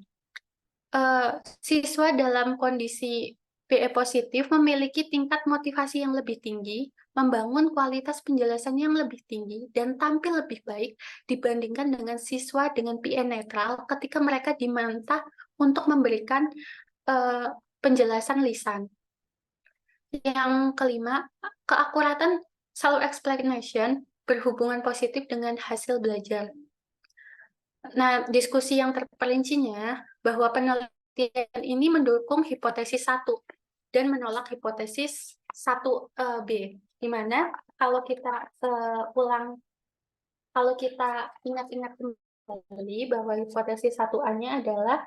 Siswa dalam kondisi PE positif memiliki tingkat motivasi yang lebih tinggi, membangun kualitas penjelasan yang lebih tinggi, dan tampil lebih baik dibandingkan dengan siswa dengan PE netral ketika mereka diminta untuk memberikan penjelasan lisan. Yang kelima, keakuratan self-explanation berhubungan positif dengan hasil belajar. Nah, diskusi yang terperincinya bahwa penelitian ini mendukung hipotesis 1 dan menolak hipotesis 1B, di mana kalau kita ingat-ingat kembali bahwa hipotesis 1A-nya adalah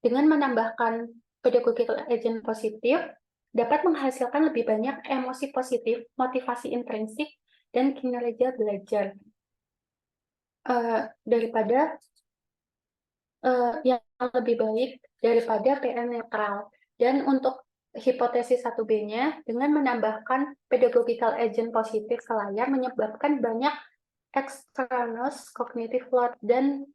dengan menambahkan pedagogical agent positif dapat menghasilkan lebih banyak emosi positif, motivasi intrinsik, dan kinerja belajar daripada yang lebih baik daripada PN netral. Dan untuk hipotesis 1B-nya, dengan menambahkan pedagogical agent positif ke layar menyebabkan banyak extraneous cognitive load dan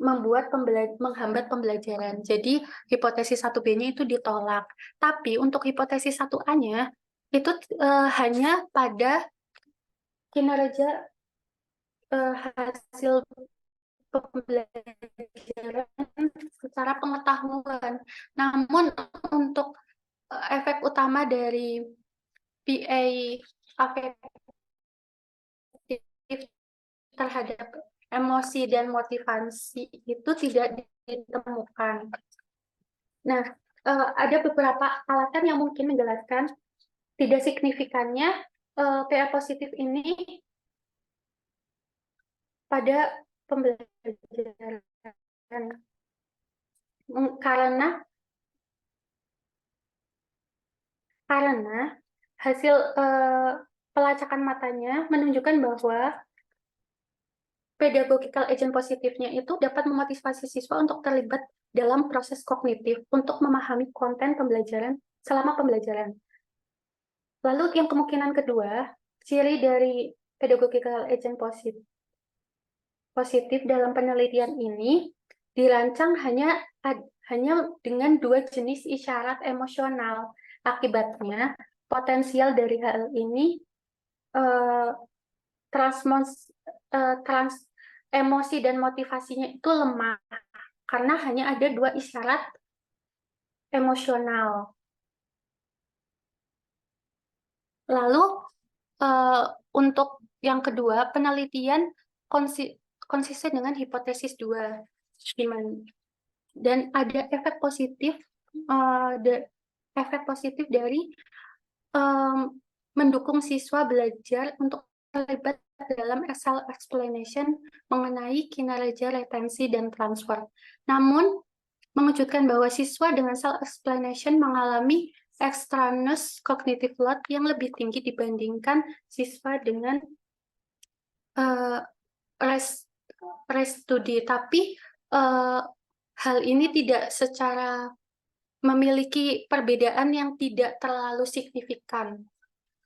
menghambat pembelajaran. Jadi hipotesis 1B-nya itu ditolak. Tapi untuk hipotesis 1A-nya itu hanya pada kinerja hasil pembelajaran secara pengetahuan. Namun untuk efek utama dari PA afektif terhadap emosi dan motivasi itu tidak ditemukan. Nah, ada beberapa alasan yang mungkin menjelaskan tidak signifikannya PA positif ini pada pembelajaran. Karena hasil pelacakan matanya menunjukkan bahwa pedagogical agent positifnya itu dapat memotivasi siswa untuk terlibat dalam proses kognitif untuk memahami konten pembelajaran selama pembelajaran. Lalu yang kemungkinan kedua, ciri dari pedagogical agent positif dalam penelitian ini dirancang hanya dengan 2 jenis isyarat emosional. Akibatnya, potensial dari hal ini emosi dan motivasinya itu lemah karena hanya ada 2 isyarat emosional. Lalu untuk yang kedua, penelitian konsisten dengan hipotesis 2. Dan ada efek positif dari mendukung siswa belajar untuk terlibat dalam self-explanation mengenai kinerja retensi dan transfer. Namun, mengejutkan bahwa siswa dengan self-explanation mengalami extraneous cognitive load yang lebih tinggi dibandingkan siswa dengan rest study. Tapi hal ini tidak secara memiliki perbedaan yang tidak terlalu signifikan,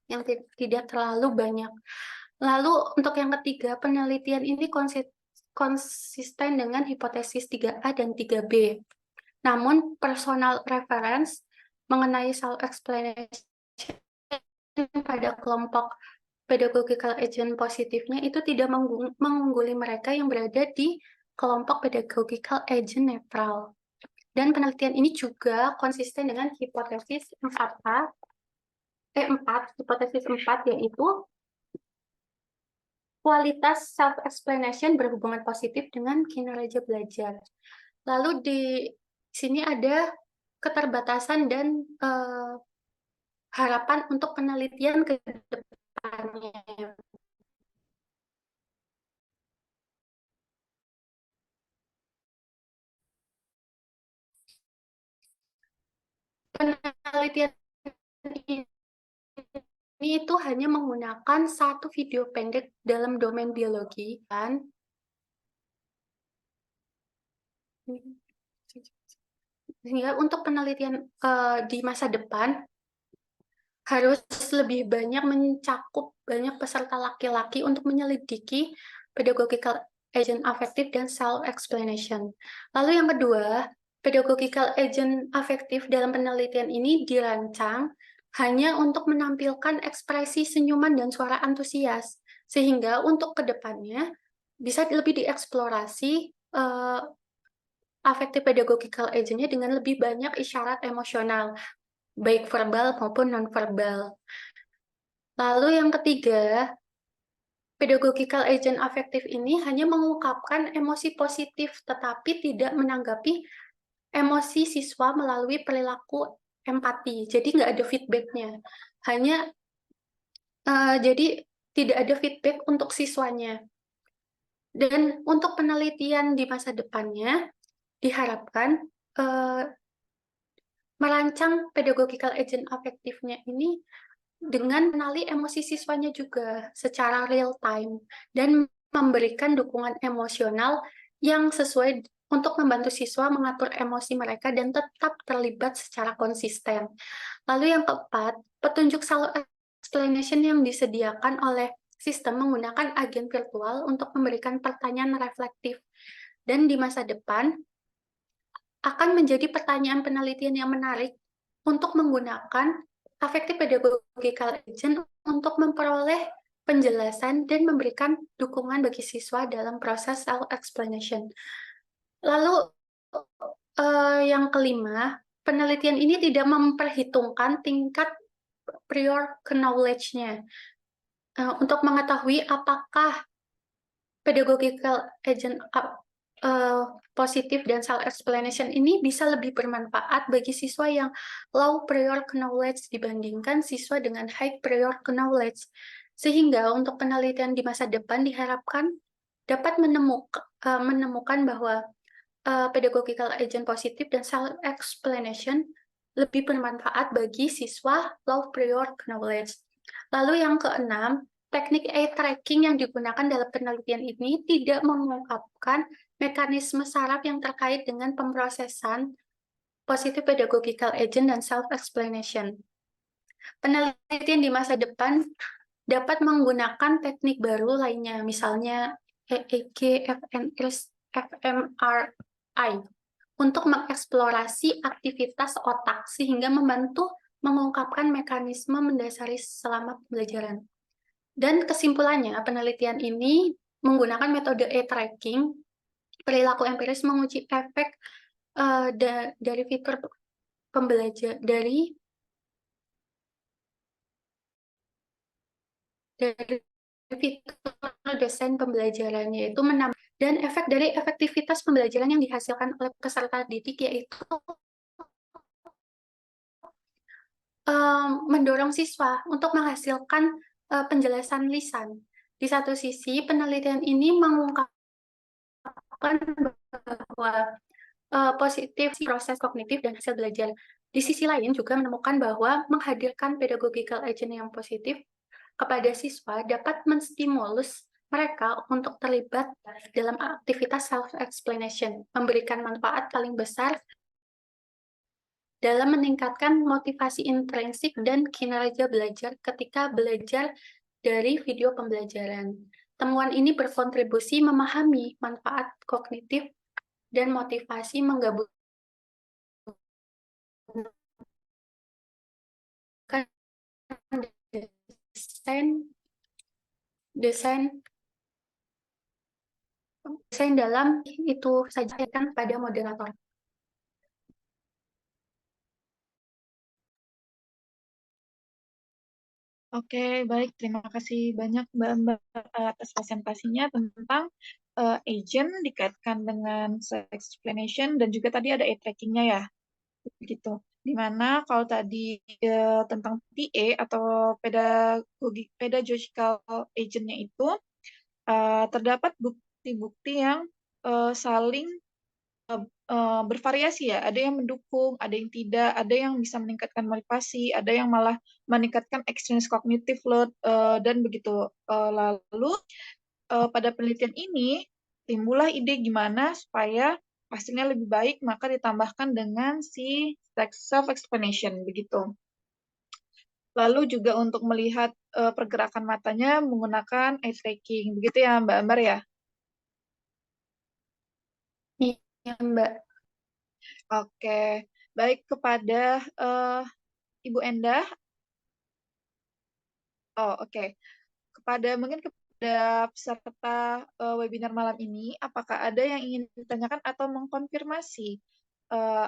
yang tidak terlalu banyak. Lalu untuk yang ketiga, penelitian ini konsisten dengan hipotesis 3A dan 3B. Namun personal reference mengenai self-explanation pada kelompok pedagogical agent positifnya itu tidak mengungguli mereka yang berada di kelompok pedagogical agent netral. Dan penelitian ini juga konsisten dengan hipotesis 4, hipotesis 4, yaitu kualitas self-explanation berhubungan positif dengan kinerja belajar. Lalu di sini ada keterbatasan dan harapan untuk penelitian ke depannya. Penelitian ini itu hanya menggunakan 1 video pendek dalam domain biologi, kan? Sehingga untuk penelitian di masa depan harus lebih banyak mencakup banyak peserta laki-laki untuk menyelidiki pedagogical agent afektif dan self-explanation. Lalu yang kedua, pedagogical agent afektif dalam penelitian ini dirancang hanya untuk menampilkan ekspresi senyuman dan suara antusias, sehingga untuk kedepannya bisa lebih dieksplorasi afektif pedagogical agent-nya dengan lebih banyak isyarat emosional, baik verbal maupun non-verbal. Lalu yang ketiga, pedagogical agent afektif ini hanya mengungkapkan emosi positif, tetapi tidak menanggapi emosi siswa melalui perilaku empati. Jadi nggak ada feedback-nya. Jadi tidak ada feedback untuk siswanya. Dan untuk penelitian di masa depannya, diharapkan merancang pedagogical agent afektifnya ini dengan mengenali emosi siswanya juga secara real time dan memberikan dukungan emosional yang sesuai untuk membantu siswa mengatur emosi mereka dan tetap terlibat secara konsisten. Lalu yang keempat, petunjuk self-explanation yang disediakan oleh sistem menggunakan agen virtual untuk memberikan pertanyaan reflektif. Dan di masa depan akan menjadi pertanyaan penelitian yang menarik untuk menggunakan affective pedagogical agent untuk memperoleh penjelasan dan memberikan dukungan bagi siswa dalam proses self-explanation. Lalu yang kelima, penelitian ini tidak memperhitungkan tingkat prior knowledge-nya untuk mengetahui apakah pedagogical agent positif dan self-explanation ini bisa lebih bermanfaat bagi siswa yang low prior knowledge dibandingkan siswa dengan high prior knowledge. Sehingga untuk penelitian di masa depan diharapkan dapat menemukan bahwa pedagogical agent positif dan self-explanation lebih bermanfaat bagi siswa low prior knowledge. Lalu yang keenam, teknik eye tracking yang digunakan dalam penelitian ini tidak mengungkapkan mekanisme saraf yang terkait dengan pemrosesan positif pedagogical agent dan self-explanation. Penelitian di masa depan dapat menggunakan teknik baru lainnya, misalnya EEG, fMRI, untuk mengeksplorasi aktivitas otak sehingga membantu mengungkapkan mekanisme mendasari selama pembelajaran. Dan kesimpulannya, penelitian ini menggunakan metode eye-tracking, perilaku empiris menguji efek dari fitur pembelajar dari fitur desain pembelajaran, yaitu menambah dan efek dari efektivitas pembelajaran yang dihasilkan oleh peserta didik, yaitu mendorong siswa untuk menghasilkan penjelasan lisan. Di satu sisi, penelitian ini mengungkapkan bahwa positif proses kognitif dan hasil belajar. Di sisi lain juga menemukan bahwa menghadirkan pedagogical agent yang positif kepada siswa dapat menstimulus mereka untuk terlibat dalam aktivitas self-explanation, memberikan manfaat paling besar dalam meningkatkan motivasi intrinsik dan kinerja belajar ketika belajar dari video pembelajaran. Temuan ini berkontribusi memahami manfaat kognitif dan motivasi menggabungkan desain dalam itu saja kan pada moderator. Oke, baik. Terima kasih banyak Mbak atas presentasinya tentang agent dikaitkan dengan self-explanation dan juga tadi ada eye trackingnya ya, begitu. Dimana kalau tadi tentang PA atau pedagogical agentnya itu terdapat bukti-bukti yang saling bervariasi ya. Ada yang mendukung, ada yang tidak, ada yang bisa meningkatkan motivasi, ada yang malah meningkatkan experience kognitif load dan begitu. Lalu pada penelitian ini timbullah ide gimana supaya hasilnya lebih baik, maka ditambahkan dengan si self explanation begitu. Lalu juga untuk melihat pergerakan matanya menggunakan eye tracking, begitu ya Mbak Ambar ya? Iya, Mbak. Oke, baik kepada Ibu Endah. Oh, oke. Mungkin kepada peserta webinar malam ini, apakah ada yang ingin ditanyakan atau mengkonfirmasi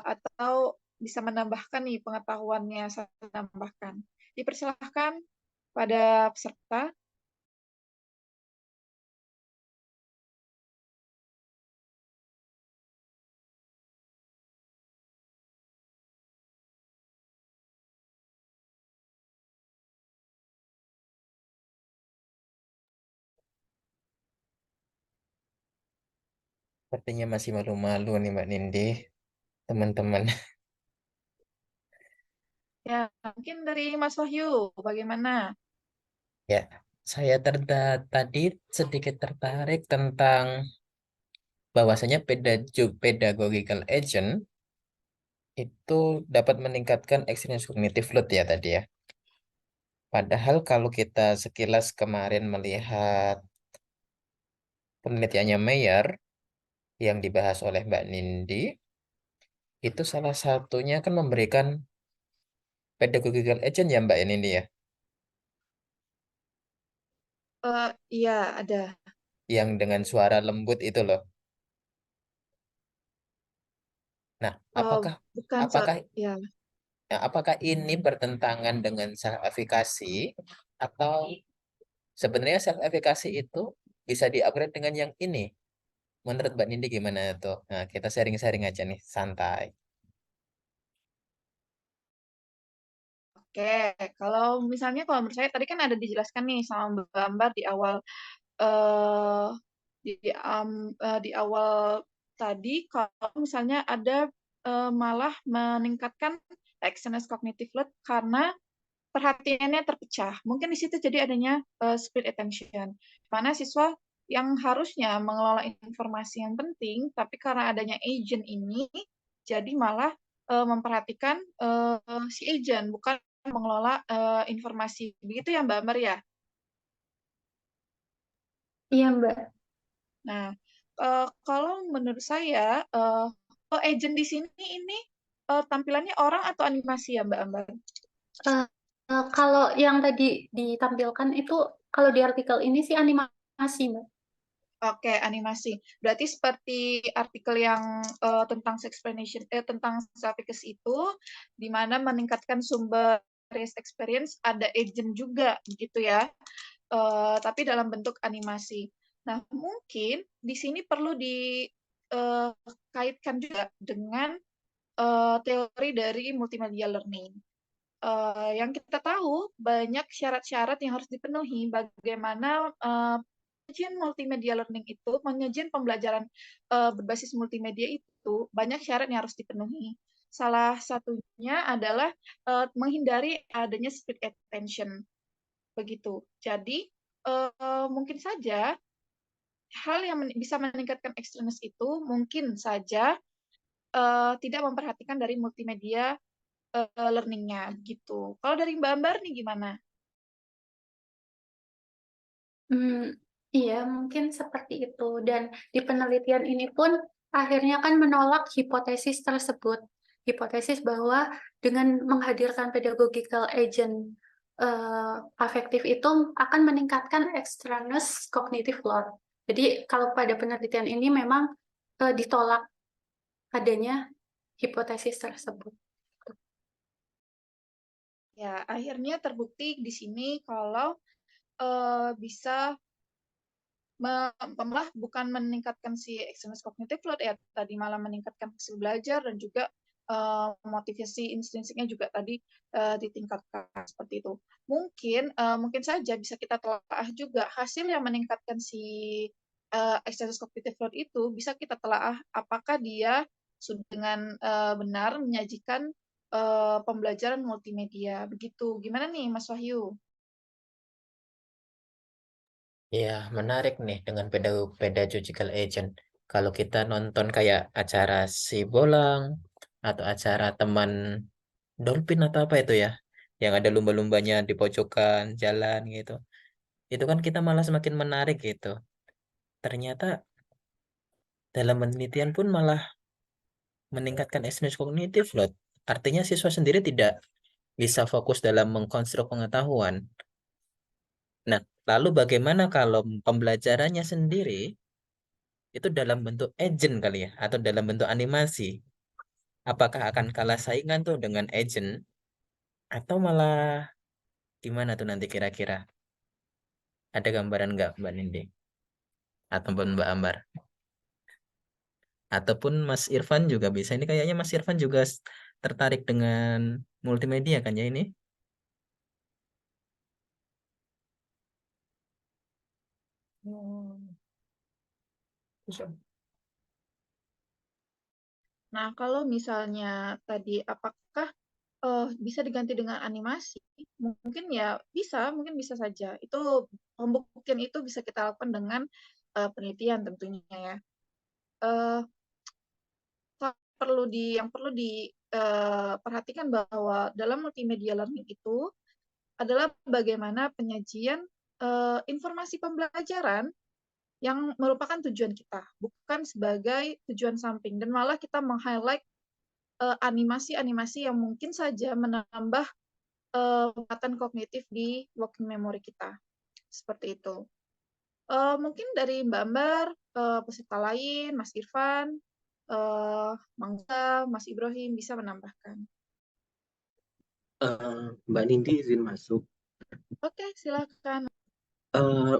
atau bisa menambahkan nih pengetahuannya saya tambahkan. Dipersilahkan pada peserta. Sepertinya masih malu-malu nih Mbak Nindi, teman-teman. Ya, mungkin dari Mas Wahyu, bagaimana? Ya, saya tadi sedikit tertarik tentang bahwasanya pedagogical agent itu dapat meningkatkan experience cognitive load ya tadi ya. Padahal kalau kita sekilas kemarin melihat penelitiannya Mayer, yang dibahas oleh Mbak Nindi itu salah satunya kan memberikan pedagogical agent ya Mbak Nindi ya, Iya, ada. yang dengan suara lembut itu loh. Nah, Eh, apakah bukan, apakah ya. apakah ini bertentangan dengan self efficacy atau sebenarnya self efficacy itu bisa di-upgrade dengan yang ini? Menurut Mbak Nindi gimana tuh? Nah, kita sharing-sharing aja nih, santai. Oke, kalau misalnya kalau menurut saya tadi kan ada dijelaskan nih sama Mbak Ambar di awal eh di awal tadi kalau misalnya ada malah meningkatkan external cognitive load karena perhatiannya terpecah. Mungkin di situ jadi adanya split attention. Mana siswa yang harusnya mengelola informasi yang penting, tapi karena adanya agent ini, jadi malah memperhatikan si agent, bukan mengelola informasi. Begitu ya Mbak Amar ya? Iya, Mbak. Nah, kalau menurut saya, agent di sini ini tampilannya orang atau animasi ya Mbak Ambar? Eh, kalau yang tadi ditampilkan itu, kalau di artikel ini sih animasi, Mbak. Oke, animasi. Berarti seperti artikel yang tentang explanation tentang self-efficacy itu, di mana meningkatkan sumber experience ada agent juga, begitu ya. Tapi dalam bentuk animasi. Nah, mungkin di sini perlu dikaitkan juga dengan teori dari multimedia learning. Yang kita tahu banyak syarat-syarat yang harus dipenuhi bagaimana penyajian multimedia learning itu, penyajian pembelajaran berbasis multimedia itu banyak syarat yang harus dipenuhi. Salah satunya adalah menghindari adanya split attention begitu. Jadi mungkin saja hal yang bisa meningkatkan externess itu mungkin saja tidak memperhatikan dari multimedia learning-nya gitu. Kalau dari Mbak Ambar nih gimana? Iya, mungkin seperti itu. Dan di penelitian ini pun akhirnya kan menolak hipotesis tersebut. Hipotesis bahwa dengan menghadirkan pedagogical agent afektif itu akan meningkatkan extraneous cognitive load. Jadi kalau pada penelitian ini memang ditolak adanya hipotesis tersebut. Ya, akhirnya terbukti di sini kalau bisa malah bukan meningkatkan si external cognitive load ya, tadi malah meningkatkan hasil belajar dan juga motivasi intrinsicnya juga tadi ditingkatkan seperti itu. Mungkin saja bisa kita telaah juga hasil yang meningkatkan si external cognitive load itu bisa kita telaah apakah dia sudah dengan benar menyajikan pembelajaran multimedia begitu. Gimana nih Mas Wahyu? Ya, menarik nih dengan pedagogical agent. Kalau kita nonton kayak acara Si Bolang atau acara teman Dolphin atau apa itu ya, yang ada lumba-lumbanya di pojokan jalan gitu. Itu kan kita malah semakin menarik gitu. Ternyata dalam penelitian pun malah meningkatkan experience kognitif loh. Artinya siswa sendiri tidak bisa fokus dalam mengkonstruk pengetahuan. Nah, lalu bagaimana kalau pembelajarannya sendiri itu dalam bentuk agent kali ya, atau dalam bentuk animasi? Apakah akan kalah saingan tuh dengan agent, atau malah gimana tuh nanti kira-kira? Ada gambaran nggak Mbak Nindi? Ataupun Mbak Ambar? Ataupun Mas Irfan juga bisa. Ini kayaknya Mas Irfan juga tertarik dengan multimedia kan ya ini? Nah, kalau misalnya tadi apakah bisa diganti dengan animasi? Mungkin bisa saja. Itu pembuktian itu bisa kita lakukan dengan penelitian tentunya ya. Eh, yang perlu diperhatikan bahwa dalam multimedia learning itu adalah bagaimana penyajian informasi pembelajaran yang merupakan tujuan kita, bukan sebagai tujuan samping. Dan malah kita meng-highlight animasi-animasi yang mungkin saja menambah muatan kognitif di working memory kita. Seperti itu. Mungkin dari Mbak Ambar, peserta lain, Mas Irfan, Mangga, Mas Ibrahim bisa menambahkan. Mbak Nindi izin masuk. Oke, silakan.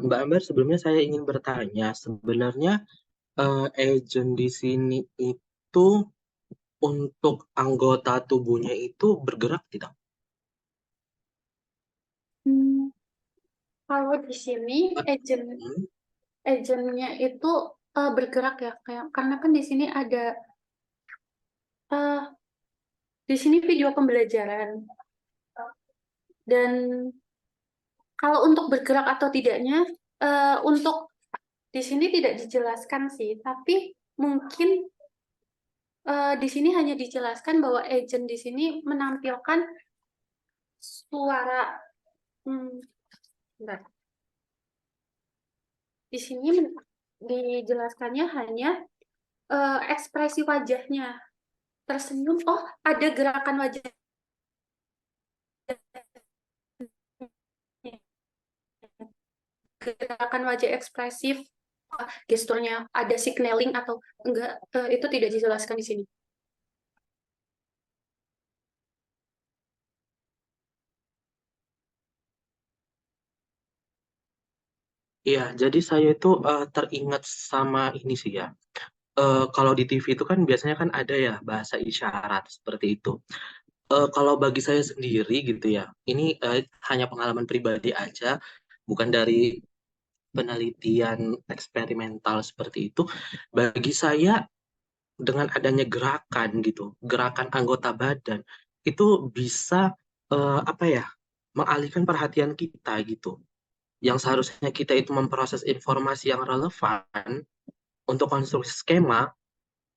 Mbak Ambar, sebelumnya saya ingin bertanya, sebenarnya agent di sini itu untuk anggota tubuhnya itu bergerak tidak? Kalau di sini agentnya itu bergerak ya, karena kan di sini ada di sini video pembelajaran, dan kalau untuk bergerak atau tidaknya untuk di sini tidak dijelaskan sih, tapi mungkin di sini hanya dijelaskan bahwa agent di sini menampilkan suara. Bentar. Di sini dijelaskannya hanya ekspresi wajahnya, tersenyum, oh ada gerakan wajah, gerakan wajah ekspresif, gesturnya ada signaling atau enggak, itu tidak dijelaskan di sini. Iya, jadi saya itu teringat sama ini sih ya. Kalau di TV itu kan biasanya kan ada ya bahasa isyarat seperti itu. Kalau bagi saya sendiri gitu ya, ini hanya pengalaman pribadi aja, bukan dari penelitian eksperimental seperti itu. Bagi saya dengan adanya gerakan gitu, gerakan anggota badan itu bisa apa ya, mengalihkan perhatian kita gitu. Yang seharusnya kita itu memproses informasi yang relevan untuk konstruksi skema,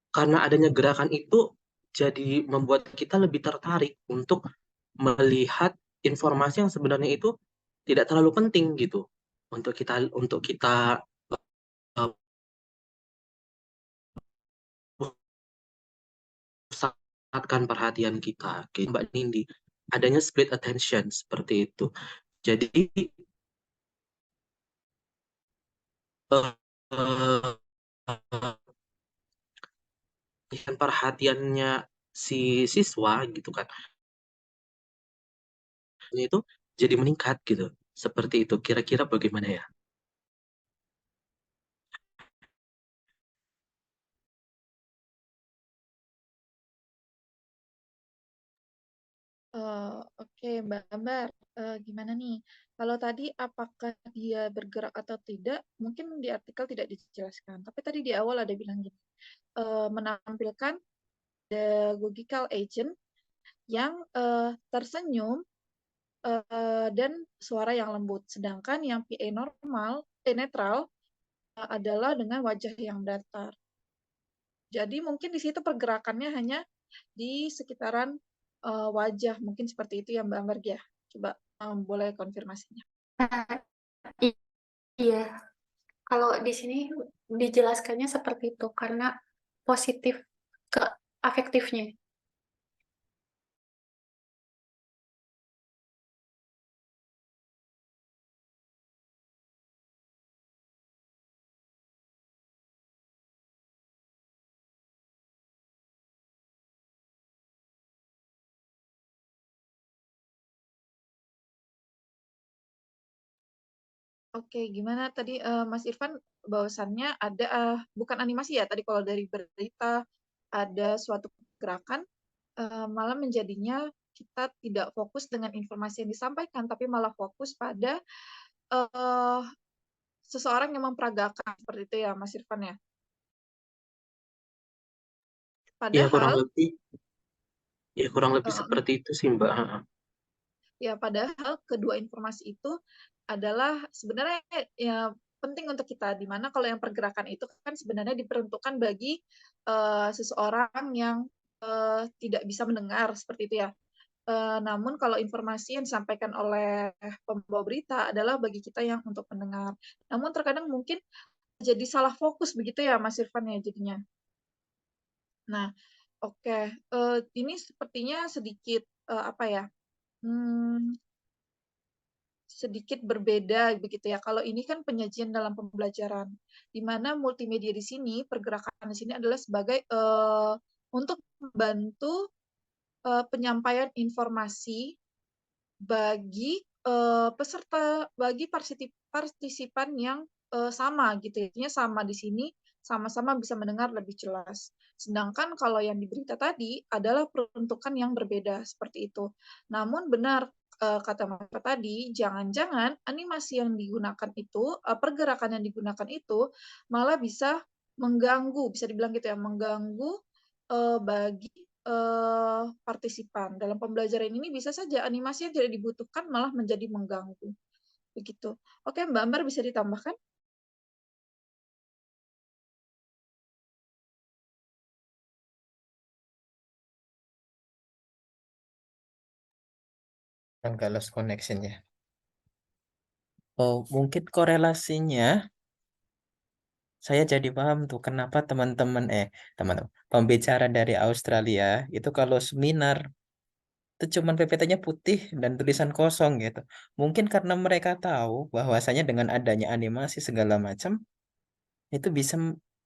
karena adanya gerakan itu jadi membuat kita lebih tertarik untuk melihat informasi yang sebenarnya itu tidak terlalu penting gitu untuk kita pusatkan perhatian kita. Kayak Mbak Nindi, adanya split attention seperti itu. Jadi perhatiannya si siswa gitu kan, itu jadi meningkat gitu. Seperti itu. Kira-kira bagaimana ya? Oke, Mbak Ambar, gimana nih? Kalau tadi apakah dia bergerak atau tidak, mungkin di artikel tidak dijelaskan. Tapi tadi di awal ada bilang gini, menampilkan the logical agent yang tersenyum dan suara yang lembut. Sedangkan yang PA normal, netral adalah dengan wajah yang datar. Jadi mungkin di situ pergerakannya hanya di sekitaran wajah, mungkin seperti itu ya Mbak Ambar ya. Coba boleh konfirmasinya. Iya, kalau di sini dijelaskannya seperti itu karena positif ke afektifnya. Oke, gimana tadi Mas Irfan bahwasannya ada bukan animasi ya tadi kalau dari berita ada suatu gerakan malah menjadinya kita tidak fokus dengan informasi yang disampaikan tapi malah fokus pada seseorang yang memperagakan seperti itu ya Mas Irfan ya. Ya kurang Padahal lebih seperti itu sih Mbak. ya padahal kedua informasi itu adalah sebenarnya ya penting untuk kita, di mana kalau yang pergerakan itu kan sebenarnya diperuntukkan bagi seseorang yang tidak bisa mendengar seperti itu ya. Namun kalau informasi yang disampaikan oleh pembawa berita adalah bagi kita yang untuk mendengar. Namun terkadang mungkin jadi salah fokus begitu ya Mas Irfan ya jadinya. Nah, oke. Ini sepertinya sedikit apa ya? Hmm, sedikit berbeda begitu ya. Kalau ini kan penyajian dalam pembelajaran, di mana multimedia di sini, pergerakan di sini adalah sebagai untuk membantu penyampaian informasi bagi peserta, bagi partisipan yang sama gitu ya. Artinya sama di sini, sama-sama bisa mendengar lebih jelas. Sedangkan kalau yang di berita tadi adalah peruntukan yang berbeda seperti itu. Namun benar kata Mas tadi, jangan-jangan animasi yang digunakan itu, pergerakan yang digunakan itu malah bisa mengganggu, bisa dibilang gitu ya, mengganggu bagi partisipan. Dalam pembelajaran ini bisa saja animasi yang tidak dibutuhkan malah menjadi mengganggu. Begitu. Oke, Mbak Ambar bisa ditambahkan? Agak lost connection ya. Oh, mungkin korelasinya saya jadi paham tuh kenapa teman-teman pembicara dari Australia itu kalau seminar itu cuman PPT-nya putih dan tulisan kosong gitu. Mungkin karena mereka tahu bahwasanya dengan adanya animasi segala macam itu bisa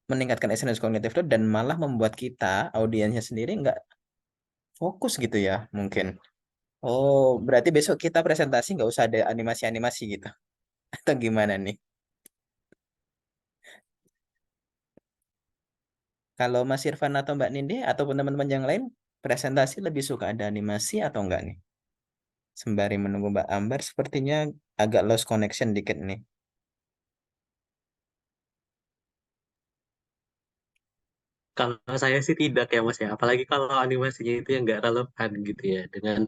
meningkatkan experience kognitif itu dan malah membuat kita audiensnya sendiri nggak fokus gitu ya mungkin. Oh, berarti besok kita presentasi nggak usah ada animasi-animasi gitu. Atau gimana nih? Kalau Mas Irfan atau Mbak Ninde ataupun teman-teman yang lain presentasi lebih suka ada animasi atau enggak nih? Sembari menunggu Mbak Ambar sepertinya agak lost connection dikit nih. Kalau saya sih tidak ya Mas ya, apalagi kalau animasinya itu yang nggak relevan gitu ya dengan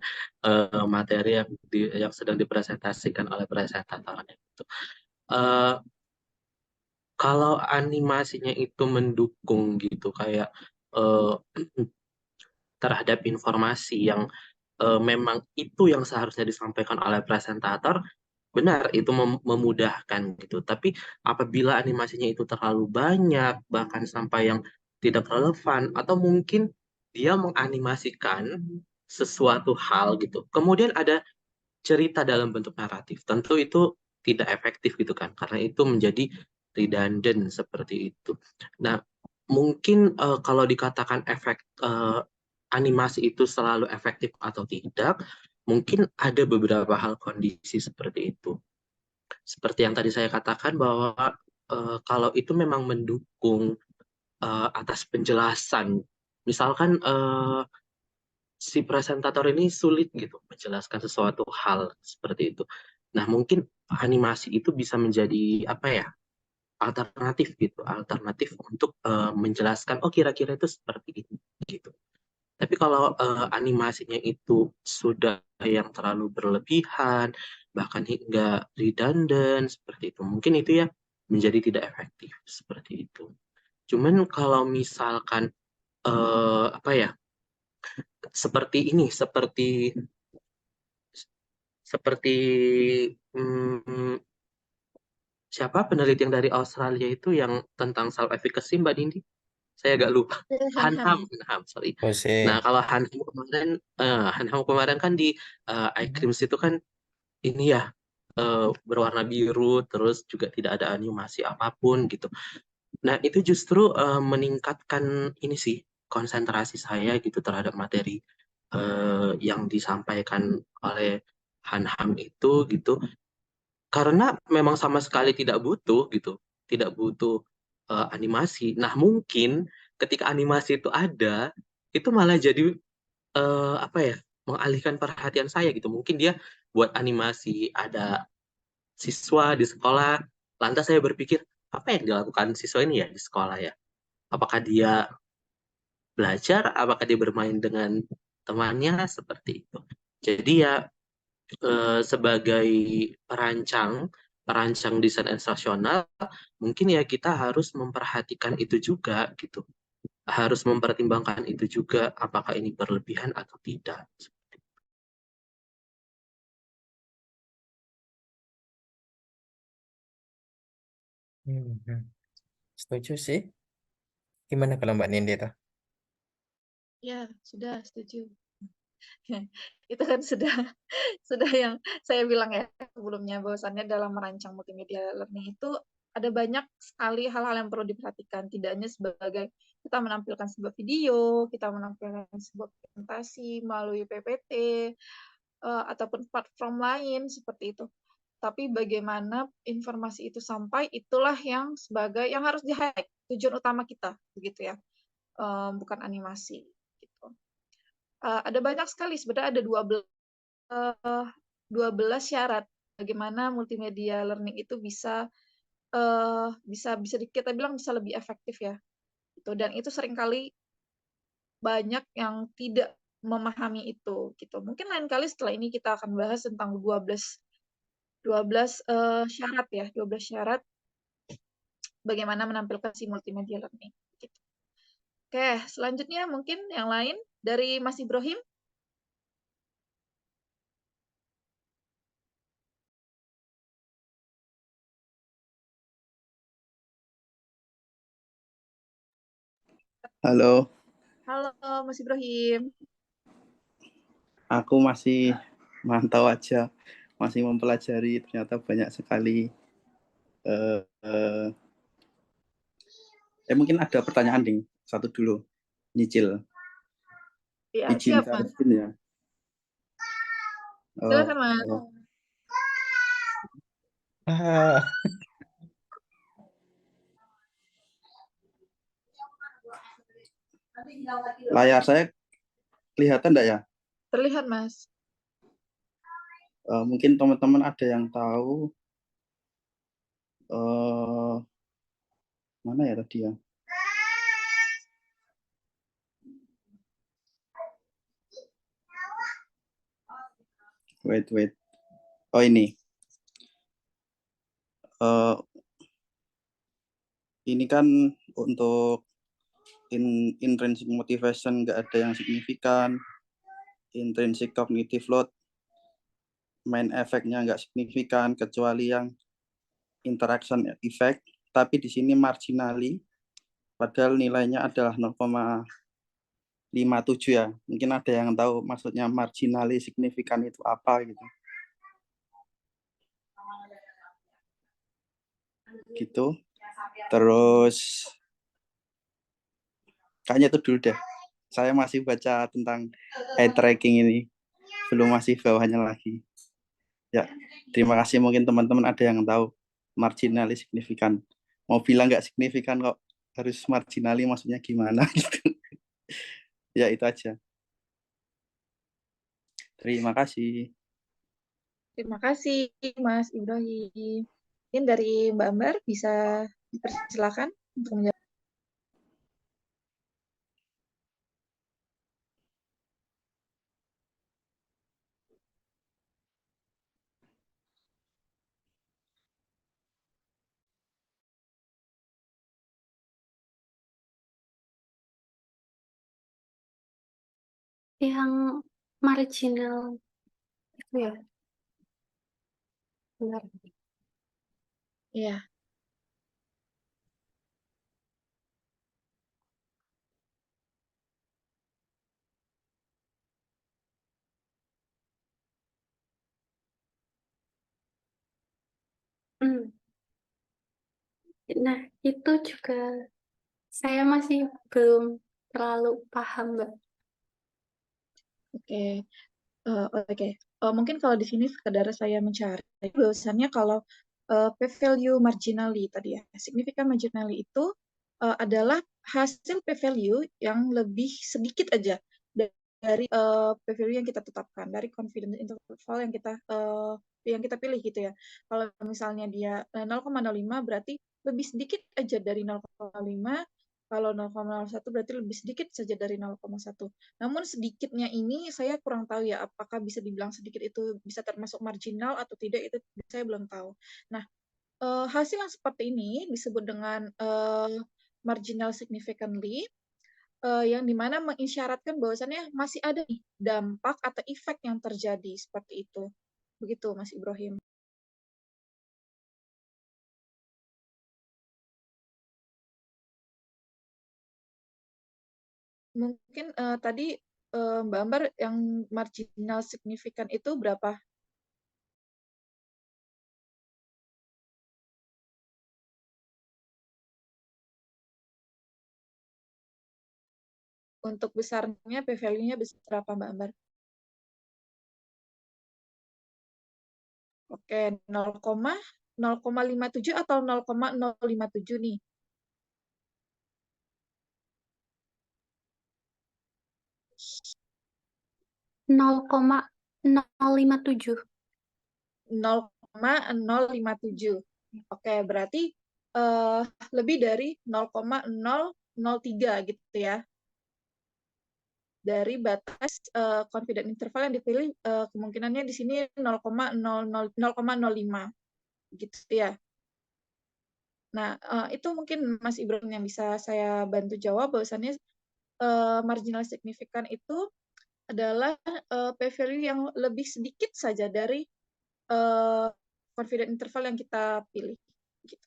materi yang sedang dipresentasikan oleh presentatornya gitu. Eh, Kalau animasinya itu mendukung gitu kayak eh, terhadap informasi yang memang itu yang seharusnya disampaikan oleh presentator, benar itu memudahkan gitu. Tapi apabila animasinya itu terlalu banyak, bahkan sampai yang tidak relevan, atau mungkin dia menganimasikan sesuatu hal gitu. Kemudian ada cerita dalam bentuk naratif. Tentu itu tidak efektif gitu kan, karena itu menjadi redundant seperti itu. Nah, mungkin kalau dikatakan efek animasi itu selalu efektif atau tidak, mungkin ada beberapa hal kondisi seperti itu. Seperti yang tadi saya katakan bahwa kalau itu memang mendukung atas penjelasan, misalkan si presentator ini sulit gitu menjelaskan sesuatu hal seperti itu. Nah, mungkin animasi itu bisa menjadi apa ya? Alternatif gitu, alternatif untuk menjelaskan oh kira-kira itu seperti ini gitu. Tapi kalau animasinya itu sudah yang terlalu berlebihan, bahkan hingga redundant seperti itu, mungkin itu ya menjadi tidak efektif seperti itu. Cuman kalau misalkan apa ya, seperti ini, seperti hmm, siapa peneliti yang dari Australia itu yang tentang self efficacy Mbak Dindi? Saya agak lupa. Hanham. Hanham, sorry. Nah, Jose. kalau Hanham kemarin kan di iCreams itu kan ini ya berwarna biru, terus juga tidak ada animasi apapun gitu. Nah, itu justru meningkatkan ini sih konsentrasi saya gitu terhadap materi yang disampaikan oleh Hanham itu gitu. Karena memang sama sekali tidak butuh gitu, tidak butuh animasi. Nah, mungkin ketika animasi itu ada, itu malah jadi apa ya, mengalihkan perhatian saya gitu. Mungkin dia buat animasi ada siswa di sekolah, lantas saya berpikir apa yang dilakukan siswa ini ya di sekolah ya? Apakah dia belajar? Apakah dia bermain dengan temannya seperti itu? Jadi ya sebagai perancang perancang desain instruksional, mungkin ya kita harus memperhatikan itu juga gitu. Harus mempertimbangkan itu juga apakah ini berlebihan atau tidak. Mhm. Setuju sih. Gimana kalau Mbak Nindi tuh? Ya, sudah setuju. Itu kan sudah yang saya bilang ya sebelumnya, bahwasannya dalam merancang multimedia learning itu ada banyak sekali hal-hal yang perlu diperhatikan. Tidak hanya sebagai kita menampilkan sebuah video, kita menampilkan sebuah presentasi melalui PPT, ataupun platform lain seperti itu. Tapi bagaimana informasi itu sampai, itulah yang harus di-highlight, tujuan utama kita, begitu ya. Bukan animasi. Gitu. Ada banyak sekali, sebenarnya ada 12 syarat bagaimana multimedia learning itu bisa kita bilang bisa lebih efektif ya. Dan itu seringkali banyak yang tidak memahami itu gitu. Mungkin lain kali setelah ini kita akan bahas tentang 12 syarat ya, 12 syarat bagaimana menampilkan si multimedia learning gitu. Oke, selanjutnya mungkin yang lain dari Mas Ibrahim. Halo, Halo Mas Ibrahim. aku masih mantau aja, masih mempelajari. Ternyata banyak sekali. Mungkin ada pertanyaan nih, satu dulu, nyicil. Ya, Izin siap Mas. Syarifin ya. Silakan Mas. Ah, Layar saya kelihatan enggak ya? Terlihat Mas. Mungkin teman-teman ada yang tahu mana ya tadi ya? Wait. Oh ini. Ini kan untuk intrinsic motivation nggak ada yang signifikan, intrinsic cognitive load main efeknya nggak signifikan kecuali yang interaction effect, tapi di sini marginally, padahal nilainya adalah 0,57 ya. Mungkin ada yang tahu maksudnya marginally signifikan itu apa gitu. Gitu. Terus kayaknya itu dulu deh. Saya masih baca tentang eye tracking ini. Belum, masih bawahnya lagi. Ya, terima kasih. Mungkin teman-teman ada yang tahu marginally signifikan. Mau bilang nggak signifikan kok harus marginally, maksudnya gimana gitu. Ya, itu aja. Terima kasih. Terima kasih Mas Ibrahim. Mungkin dari Mbak Ambar bisa dipersilakan untuk menjawab. Yang marginal itu ya, benar. Iya. Nah, itu juga saya masih belum terlalu paham, Mbak. Oke. Oke. Mungkin kalau di sini sekedar saya mencari bahwasannya kalau p-value marginally tadi ya, significant marginally itu adalah hasil p-value yang lebih sedikit aja dari p-value yang kita tetapkan, dari confidence interval yang kita pilih gitu ya. Kalau misalnya dia 0,05 berarti lebih sedikit aja dari 0,5. Kalau 0,01 berarti lebih sedikit saja dari 0,1. Namun sedikitnya ini saya kurang tahu ya, apakah bisa dibilang sedikit itu bisa termasuk marginal atau tidak, itu saya belum tahu. Nah, hasil yang seperti ini disebut dengan marginal significantly, yang dimana mengisyaratkan bahwasannya masih ada nih dampak atau efek yang terjadi seperti itu. Begitu Mas Ibrahim. Mungkin tadi Mbak Ambar yang marginal signifikan itu berapa? Untuk besarnya p-value-nya berapa Mbak Ambar? Oke, 0,057 atau 0,057 nih? 0,057. 0,057. Oke, berarti lebih dari 0,003 gitu ya. Dari batas confident interval yang dipilih kemungkinannya di sini 0,05 gitu ya. Nah, itu mungkin Mas Ibrahim yang bisa saya bantu jawab bahwasannya marginal signifikan itu adalah p-value yang lebih sedikit saja dari confident interval yang kita pilih. Gitu.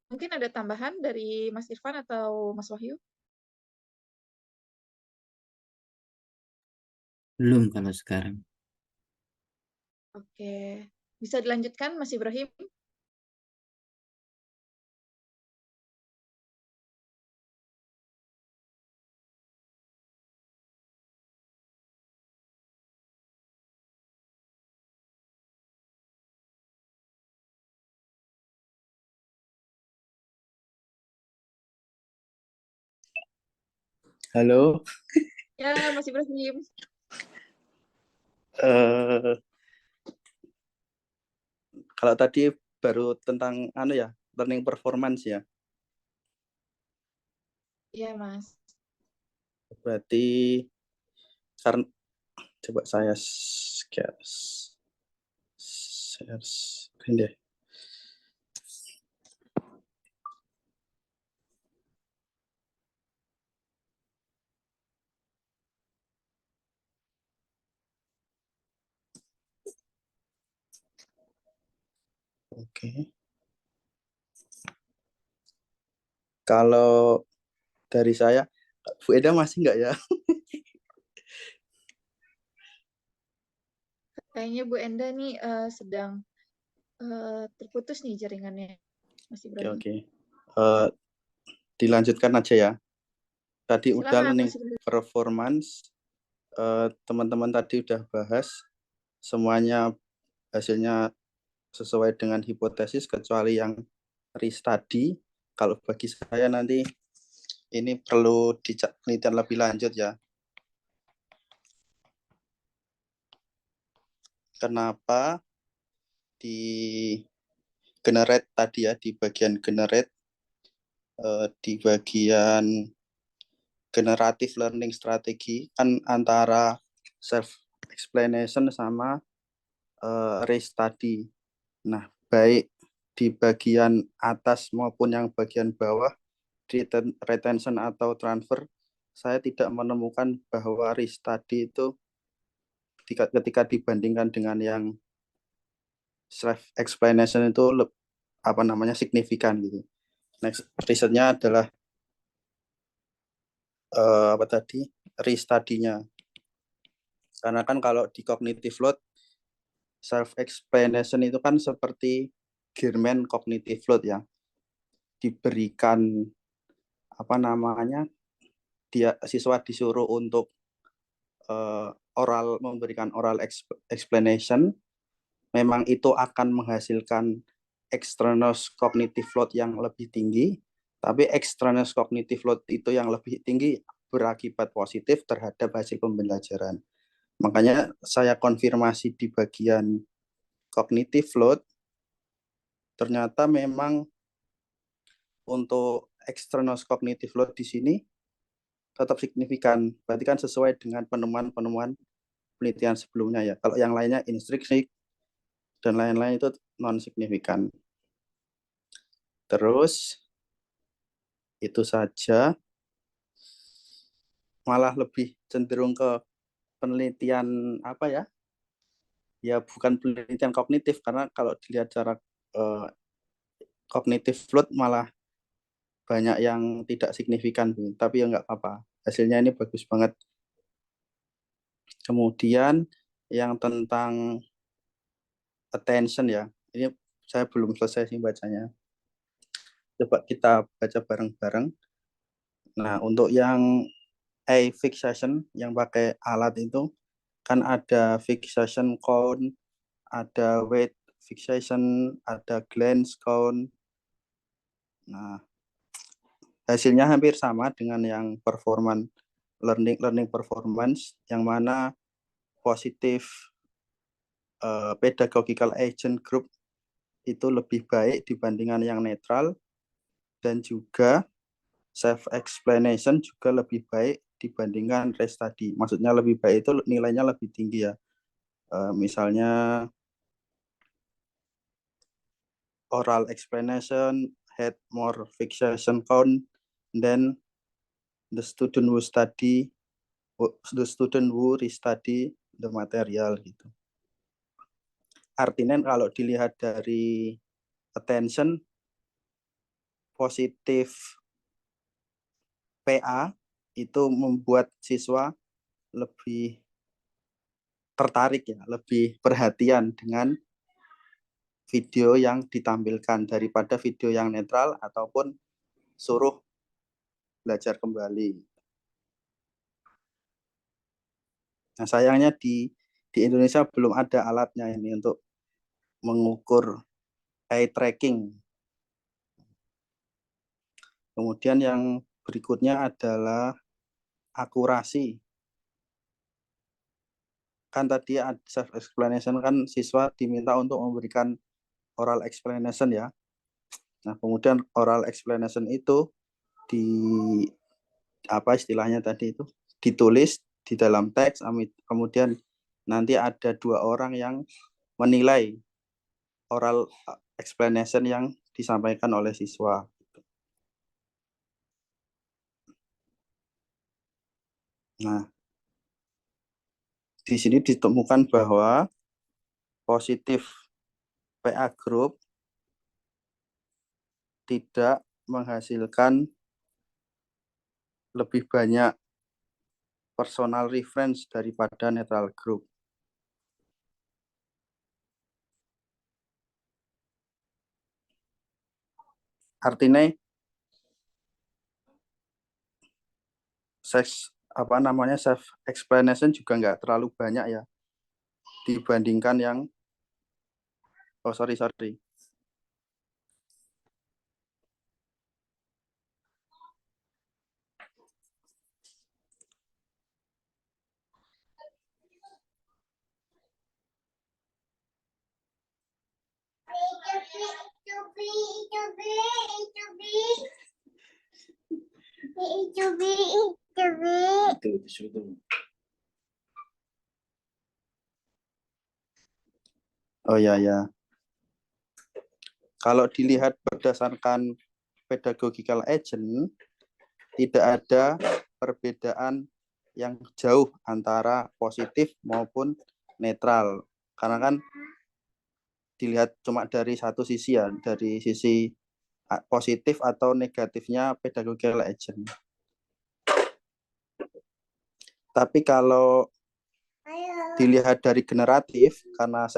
Mungkin ada tambahan dari Mas Irfan atau Mas Wahyu? Belum kalau sekarang. Oke, bisa dilanjutkan Mas Ibrahim? Halo. Ya, Mas Ibrahim. Kalau tadi baru tentang learning performance ya. Iya, Mas. Berarti karena coba saya share screen deh. Oke. Kalau dari saya, Bu Eda masih nggak ya? Kayaknya Bu Enda nih sedang terputus nih jaringannya, Mas Oke, Ibrahim. oke. Dilanjutkan aja ya. Tadi udah Silakan, learning Mas Ibrahim. performance. Teman-teman tadi udah bahas semuanya hasilnya sesuai dengan hipotesis kecuali yang restudy. Kalau bagi saya nanti ini perlu penelitian lebih lanjut ya. Kenapa di generate tadi ya, di bagian generate, di bagian generative learning strategi kan antara self explanation sama race study. Nah, baik di bagian atas maupun yang bagian bawah retention atau transfer, saya tidak menemukan bahwa race study itu ketika dibandingkan dengan yang self explanation itu signifikan gitu. Next risetnya adalah race study-nya. Karena kan kalau di cognitive load self explanation itu kan seperti German cognitive load ya, diberikan siswa disuruh untuk memberikan oral explanation, memang itu akan menghasilkan external cognitive load yang lebih tinggi, tapi external cognitive load itu yang lebih tinggi berakibat positif terhadap hasil pembelajaran. Makanya saya konfirmasi di bagian cognitive load, ternyata memang untuk external cognitive load di sini tetap signifikan. Berarti kan sesuai dengan penemuan-penemuan penelitian sebelumnya ya. Kalau yang lainnya intrinsik dan lain-lain itu non signifikan. Terus itu saja, malah lebih cenderung ke penelitian ya bukan penelitian kognitif, karena kalau dilihat secara kognitif load malah banyak yang tidak signifikan, tapi ya nggak apa-apa. Hasilnya ini bagus banget. Kemudian yang tentang attention ya, ini saya belum selesai sih bacanya. Coba kita baca bareng-bareng. Nah, untuk yang eye fixation yang pakai alat itu kan ada fixation count, ada weight fixation, ada glance count. Nah, hasilnya hampir sama dengan yang learning performance, yang mana positif pedagogical agent group itu lebih baik dibandingkan yang netral, dan juga self explanation juga lebih baik dibandingkan rest tadi. Maksudnya lebih baik itu nilainya lebih tinggi ya. Misalnya oral explanation had more fixation count than the student who restudy the material gitu. Artinya kalau dilihat dari attention, positif PA itu membuat siswa lebih tertarik ya, lebih perhatian dengan video yang ditampilkan daripada video yang netral ataupun suruh belajar kembali. Nah, sayangnya di Indonesia belum ada alatnya ini untuk mengukur eye tracking. Kemudian yang berikutnya adalah akurasi. Kan tadi self explanation kan siswa diminta untuk memberikan oral explanation ya. Nah, kemudian oral explanation itu apa istilahnya tadi itu ditulis di dalam teks, kemudian nanti ada 2 orang yang menilai oral explanation yang disampaikan oleh siswa. Nah, di sini ditemukan bahwa positif PA group tidak menghasilkan lebih banyak personal reference daripada netral group. Artinya self explanation juga nggak terlalu banyak ya dibandingkan yang sorry. Oh ya. Kalau dilihat berdasarkan pedagogical agent, tidak ada perbedaan yang jauh antara positif maupun netral. Karena kan dilihat cuma dari satu sisi ya, dari sisi positif atau negatifnya pedagogical agent. Tapi kalau dilihat dari generatif, karena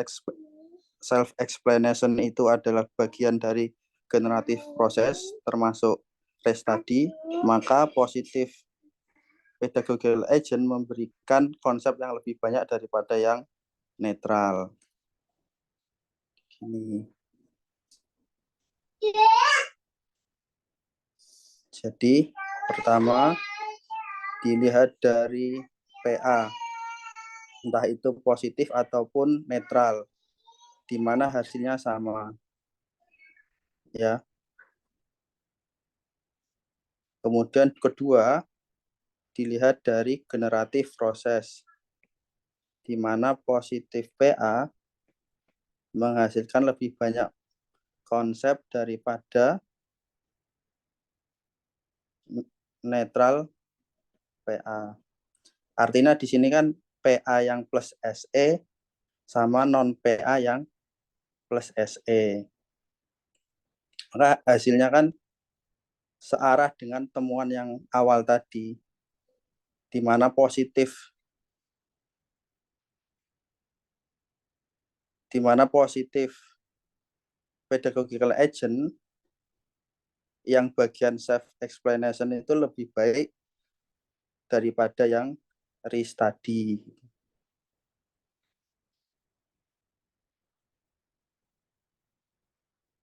self-explanation itu adalah bagian dari generatif proses, termasuk case study, maka positif pedagogical agent memberikan konsep yang lebih banyak daripada yang netral. Ini. Jadi, pertama, dilihat dari PA, entah itu positif ataupun netral, di mana hasilnya sama. Ya. Kemudian kedua, dilihat dari generatif proses, di mana positif PA menghasilkan lebih banyak konsep daripada netral PA. Artinya di sini kan PA yang plus SE sama non-PA yang plus SE. Maka hasilnya kan searah dengan temuan yang awal tadi, di mana positif pedagogical agent yang bagian self explanation itu lebih baik daripada yang restudy.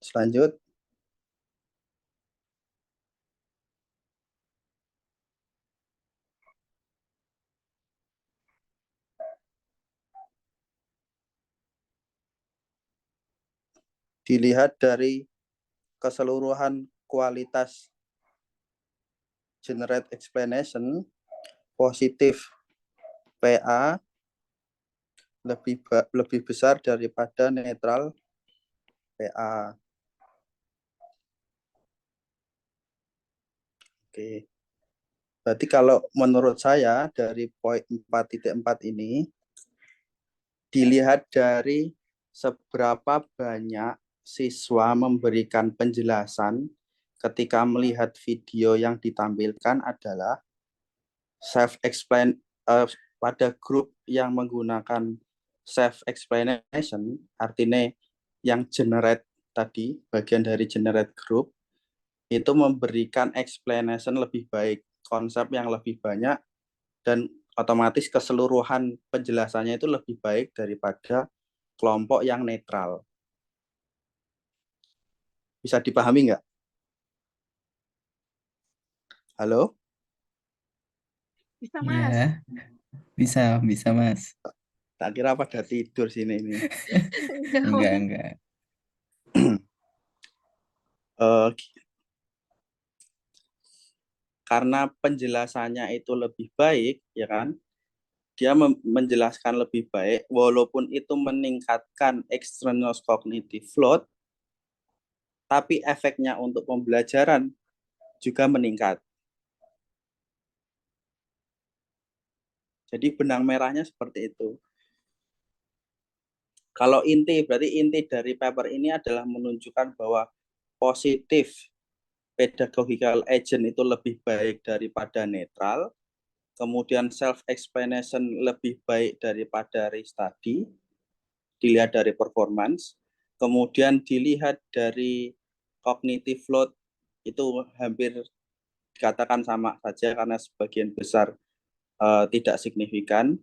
Selanjut, dilihat dari keseluruhan kualitas generate explanation, positif PA lebih besar daripada netral PA. Oke. Berarti kalau menurut saya dari poin 4.4 ini dilihat dari seberapa banyak siswa memberikan penjelasan ketika melihat video yang ditampilkan adalah self-explain pada grup yang menggunakan self-explanation, artinya yang generate tadi, bagian dari generate group, itu memberikan explanation lebih baik, konsep yang lebih banyak, dan otomatis keseluruhan penjelasannya itu lebih baik daripada kelompok yang netral. Bisa dipahami nggak? Halo? Bisa, Mas. Ya, bisa Mas. Tak kira pada tidur sini ini. Enggak. Karena penjelasannya itu lebih baik, ya kan? Dia menjelaskan lebih baik, walaupun itu meningkatkan extraneous cognitive load, tapi efeknya untuk pembelajaran juga meningkat. Jadi benang merahnya seperti itu. Kalau berarti inti dari paper ini adalah menunjukkan bahwa positif pedagogical agent itu lebih baik daripada netral, kemudian self-explanation lebih baik daripada restudy, dilihat dari performance, kemudian dilihat dari cognitive load, itu hampir dikatakan sama saja karena sebagian besar tidak signifikan,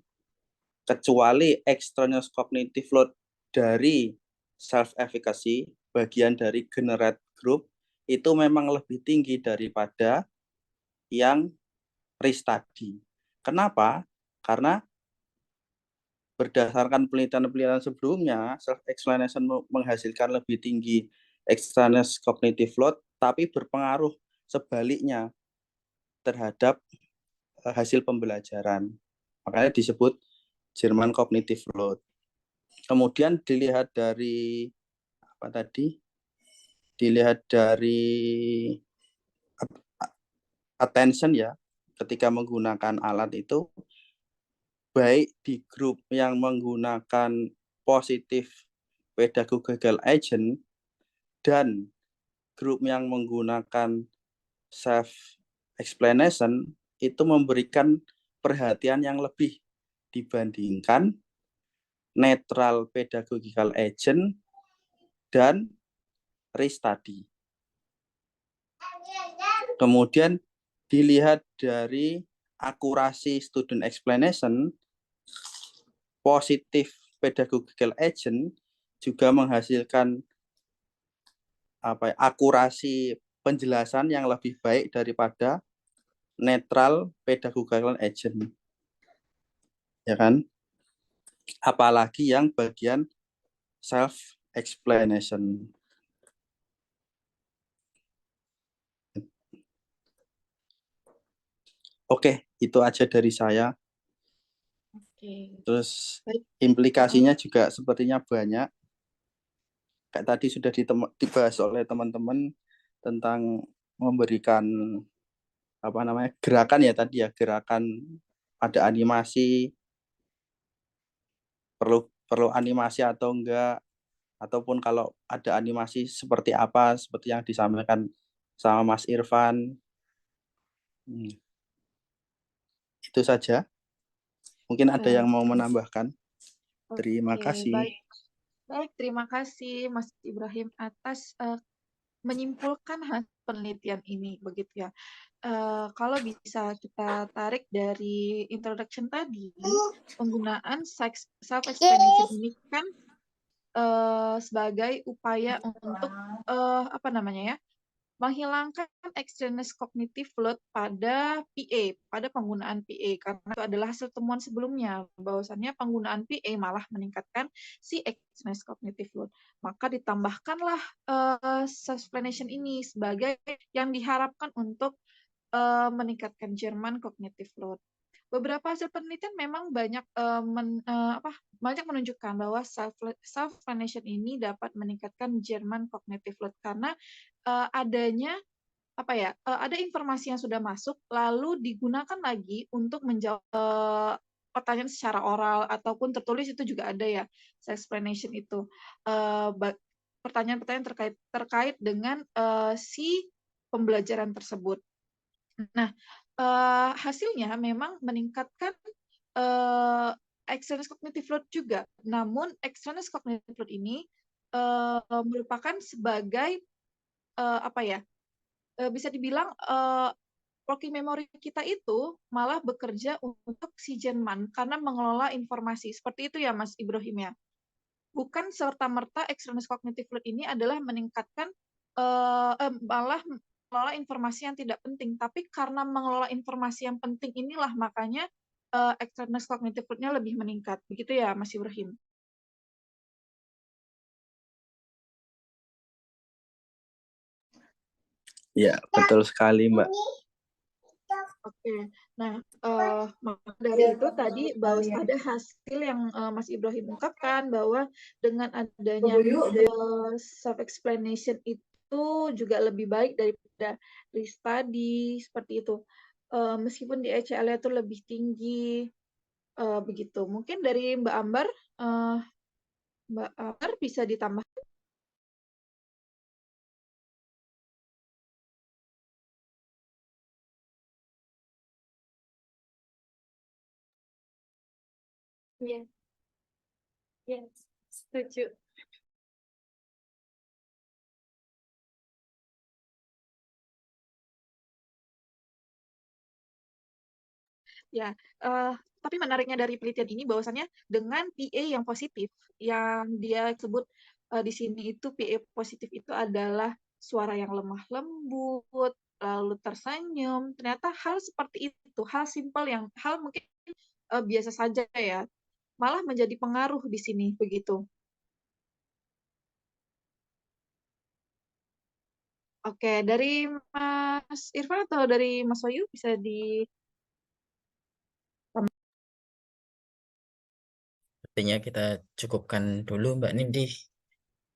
kecuali extraneous cognitive load dari self-efficacy, bagian dari generate group, itu memang lebih tinggi daripada yang restudy. Kenapa? Karena berdasarkan penelitian-penelitian sebelumnya, self-explanation menghasilkan lebih tinggi extraneous cognitive load, tapi berpengaruh sebaliknya terhadap hasil pembelajaran. Makanya disebut German cognitive load. Kemudian dilihat dari apa tadi? Dilihat dari attention ya, ketika menggunakan alat itu, baik di grup yang menggunakan positif pedagogical agent dan grup yang menggunakan self explanation itu memberikan perhatian yang lebih dibandingkan netral pedagogical agent dan restudy. Kemudian dilihat dari akurasi student explanation, positif pedagogical agent juga menghasilkan akurasi penjelasan yang lebih baik daripada netral pedagogical agent. Ya kan? Apalagi yang bagian self explanation. Oke, itu aja dari saya. Oke. Terus Baik. implikasinya juga sepertinya banyak. Kayak tadi sudah dibahas oleh teman-teman tentang memberikan gerakan ya tadi ya, gerakan ada animasi, perlu perlu animasi atau enggak, ataupun kalau ada animasi seperti apa, seperti yang disampaikan sama Mas Irfan. Itu saja. Mungkin ada yang mau menambahkan. Terima Oke, kasih. baik, terima kasih Mas Ibrahim atas menyimpulkan hasil penelitian ini, begitu ya. Kalau bisa kita tarik dari introduction tadi, penggunaan self-explanation ini kan sebagai upaya untuk apa namanya ya, menghilangkan extraneous cognitive load pada PA, pada penggunaan PA, karena itu adalah hasil temuan sebelumnya, bahwasannya penggunaan PA malah meningkatkan si extraneous cognitive load. Maka ditambahkanlah self-explanation ini sebagai yang diharapkan untuk meningkatkan German cognitive load. Beberapa hasil penelitian memang banyak banyak menunjukkan bahwa self-explanation ini dapat meningkatkan German cognitive load karena adanya ada informasi yang sudah masuk lalu digunakan lagi untuk menjawab pertanyaan secara oral ataupun tertulis, itu juga ada ya self-explanation itu. Pertanyaan-pertanyaan terkait dengan si pembelajaran tersebut. Nah, hasilnya memang meningkatkan extraneous cognitive load juga. Namun extraneous cognitive load ini merupakan sebagai bisa dibilang working memory kita itu malah bekerja untuk si Jerman karena mengelola informasi. Seperti itu ya Mas Ibrahim ya. Bukan serta-merta extraneous cognitive load ini adalah meningkatkan malah mengelola informasi yang tidak penting, tapi karena mengelola informasi yang penting inilah makanya extraneous cognitive load-nya lebih meningkat. Begitu ya Mas Ibrahim? Ya, betul sekali, Mbak. Oke, nah maka dari itu tadi bahwa ada hasil yang Mas Ibrahim ungkapkan bahwa dengan adanya self-explanation itu juga lebih baik daripada re-study seperti itu. Meskipun di ECL itu lebih tinggi, begitu. Mungkin dari Mbak Ambar bisa ditambah. Yes, yes, setuju. Ya, tapi menariknya dari penelitian ini bahwasannya dengan PA yang positif, yang dia sebut di sini itu PA positif itu adalah suara yang lemah lembut, lalu tersenyum. Ternyata hal seperti itu, hal simpel yang hal mungkin biasa saja ya, malah menjadi pengaruh di sini begitu. Oke, dari Mas Irfan atau dari Mas Wahyu bisa di Sepertinya kita cukupkan dulu Mbak Nindi.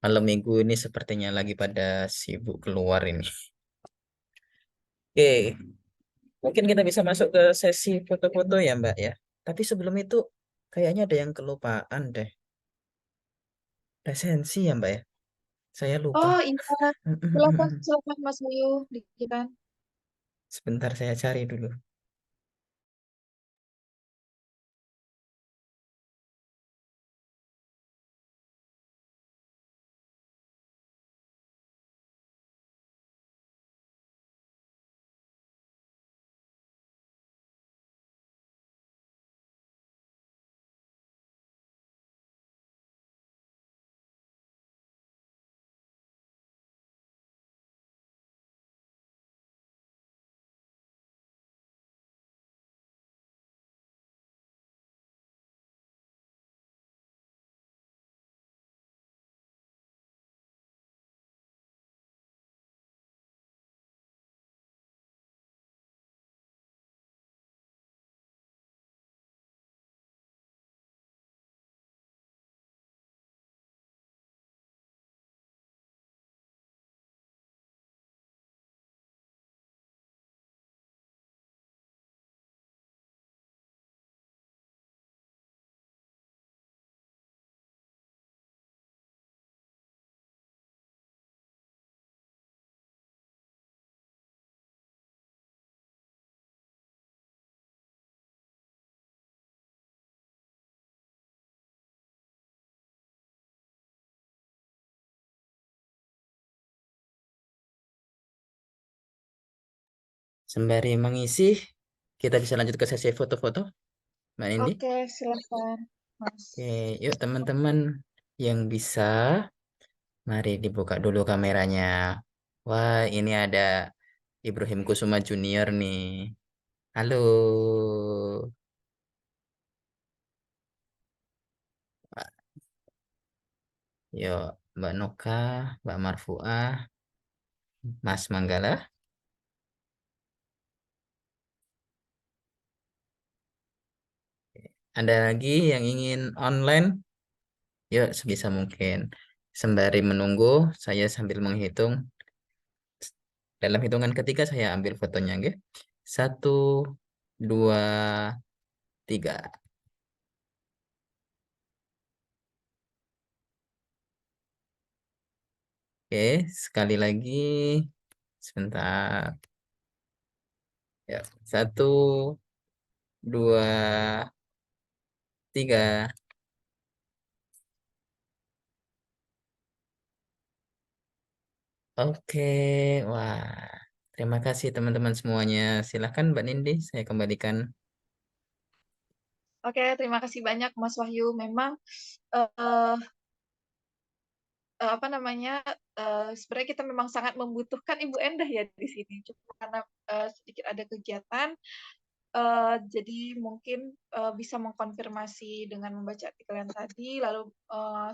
Malam minggu ini sepertinya lagi pada sibuk keluar ini. Oke, mungkin kita bisa masuk ke sesi foto-foto ya Mbak ya. Tapi sebelum itu kayaknya ada yang kelupaan deh. Presensi ya Mbak ya. Saya lupa. Oh iya, silakan Mas Wahyu dikirimkan. Sebentar saya cari dulu. Sembari mengisi, kita bisa lanjut ke sesi foto-foto, Mbak Nindi. Oke, silakan, Mas. Oke, yuk teman-teman yang bisa, mari dibuka dulu kameranya. Wah, ini ada Ibrahim Kusuma Junior nih. Halo. Yuk, Mbak Noka, Mbak Marfuah, Mas Manggala. Ada lagi yang ingin online? Yuk, sebisa mungkin. Sembari menunggu, saya sambil menghitung. Dalam hitungan ketiga, saya ambil fotonya. Oke? 1, 2, 3. Oke, sekali lagi. Sebentar. Ya, 1, 2, 3. Oke, wah. Terima kasih teman-teman semuanya. Silahkan Mbak Nindi, saya kembalikan. Oke, terima kasih banyak Mas Wahyu. Memang eh, apa namanya, sebenarnya kita memang sangat membutuhkan Ibu Endah ya di sini. Cuma karena sedikit ada kegiatan, jadi mungkin bisa mengkonfirmasi dengan membaca artikel yang tadi, lalu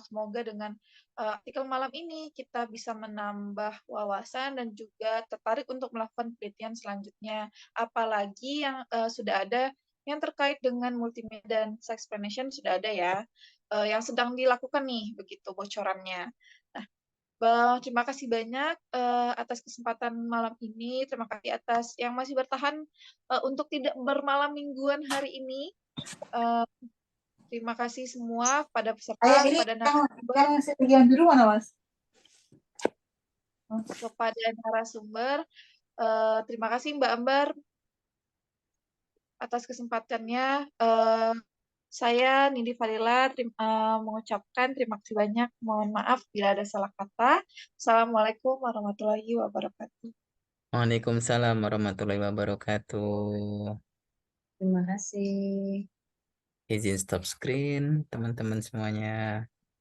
semoga dengan artikel malam ini kita bisa menambah wawasan dan juga tertarik untuk melakukan penelitian selanjutnya. Apalagi yang sudah ada yang terkait dengan multimedia dan sex explanation sudah ada ya, yang sedang dilakukan nih, begitu bocorannya. Nah, terima kasih banyak atas kesempatan malam ini. Terima kasih atas yang masih bertahan untuk tidak bermalam mingguan hari ini. Eh, Terima kasih semua kepada peserta, kepada narasumber, yang biru mana, Mas? kepada narasumber. Terima kasih Mbak Ambar atas kesempatannya. Saya Nindi Farila mengucapkan terima kasih banyak. Mohon maaf bila ada salah kata. Assalamualaikum warahmatullahi wabarakatuh. Waalaikumsalam warahmatullahi wabarakatuh. Terima kasih. Izin stop screen, teman-teman semuanya.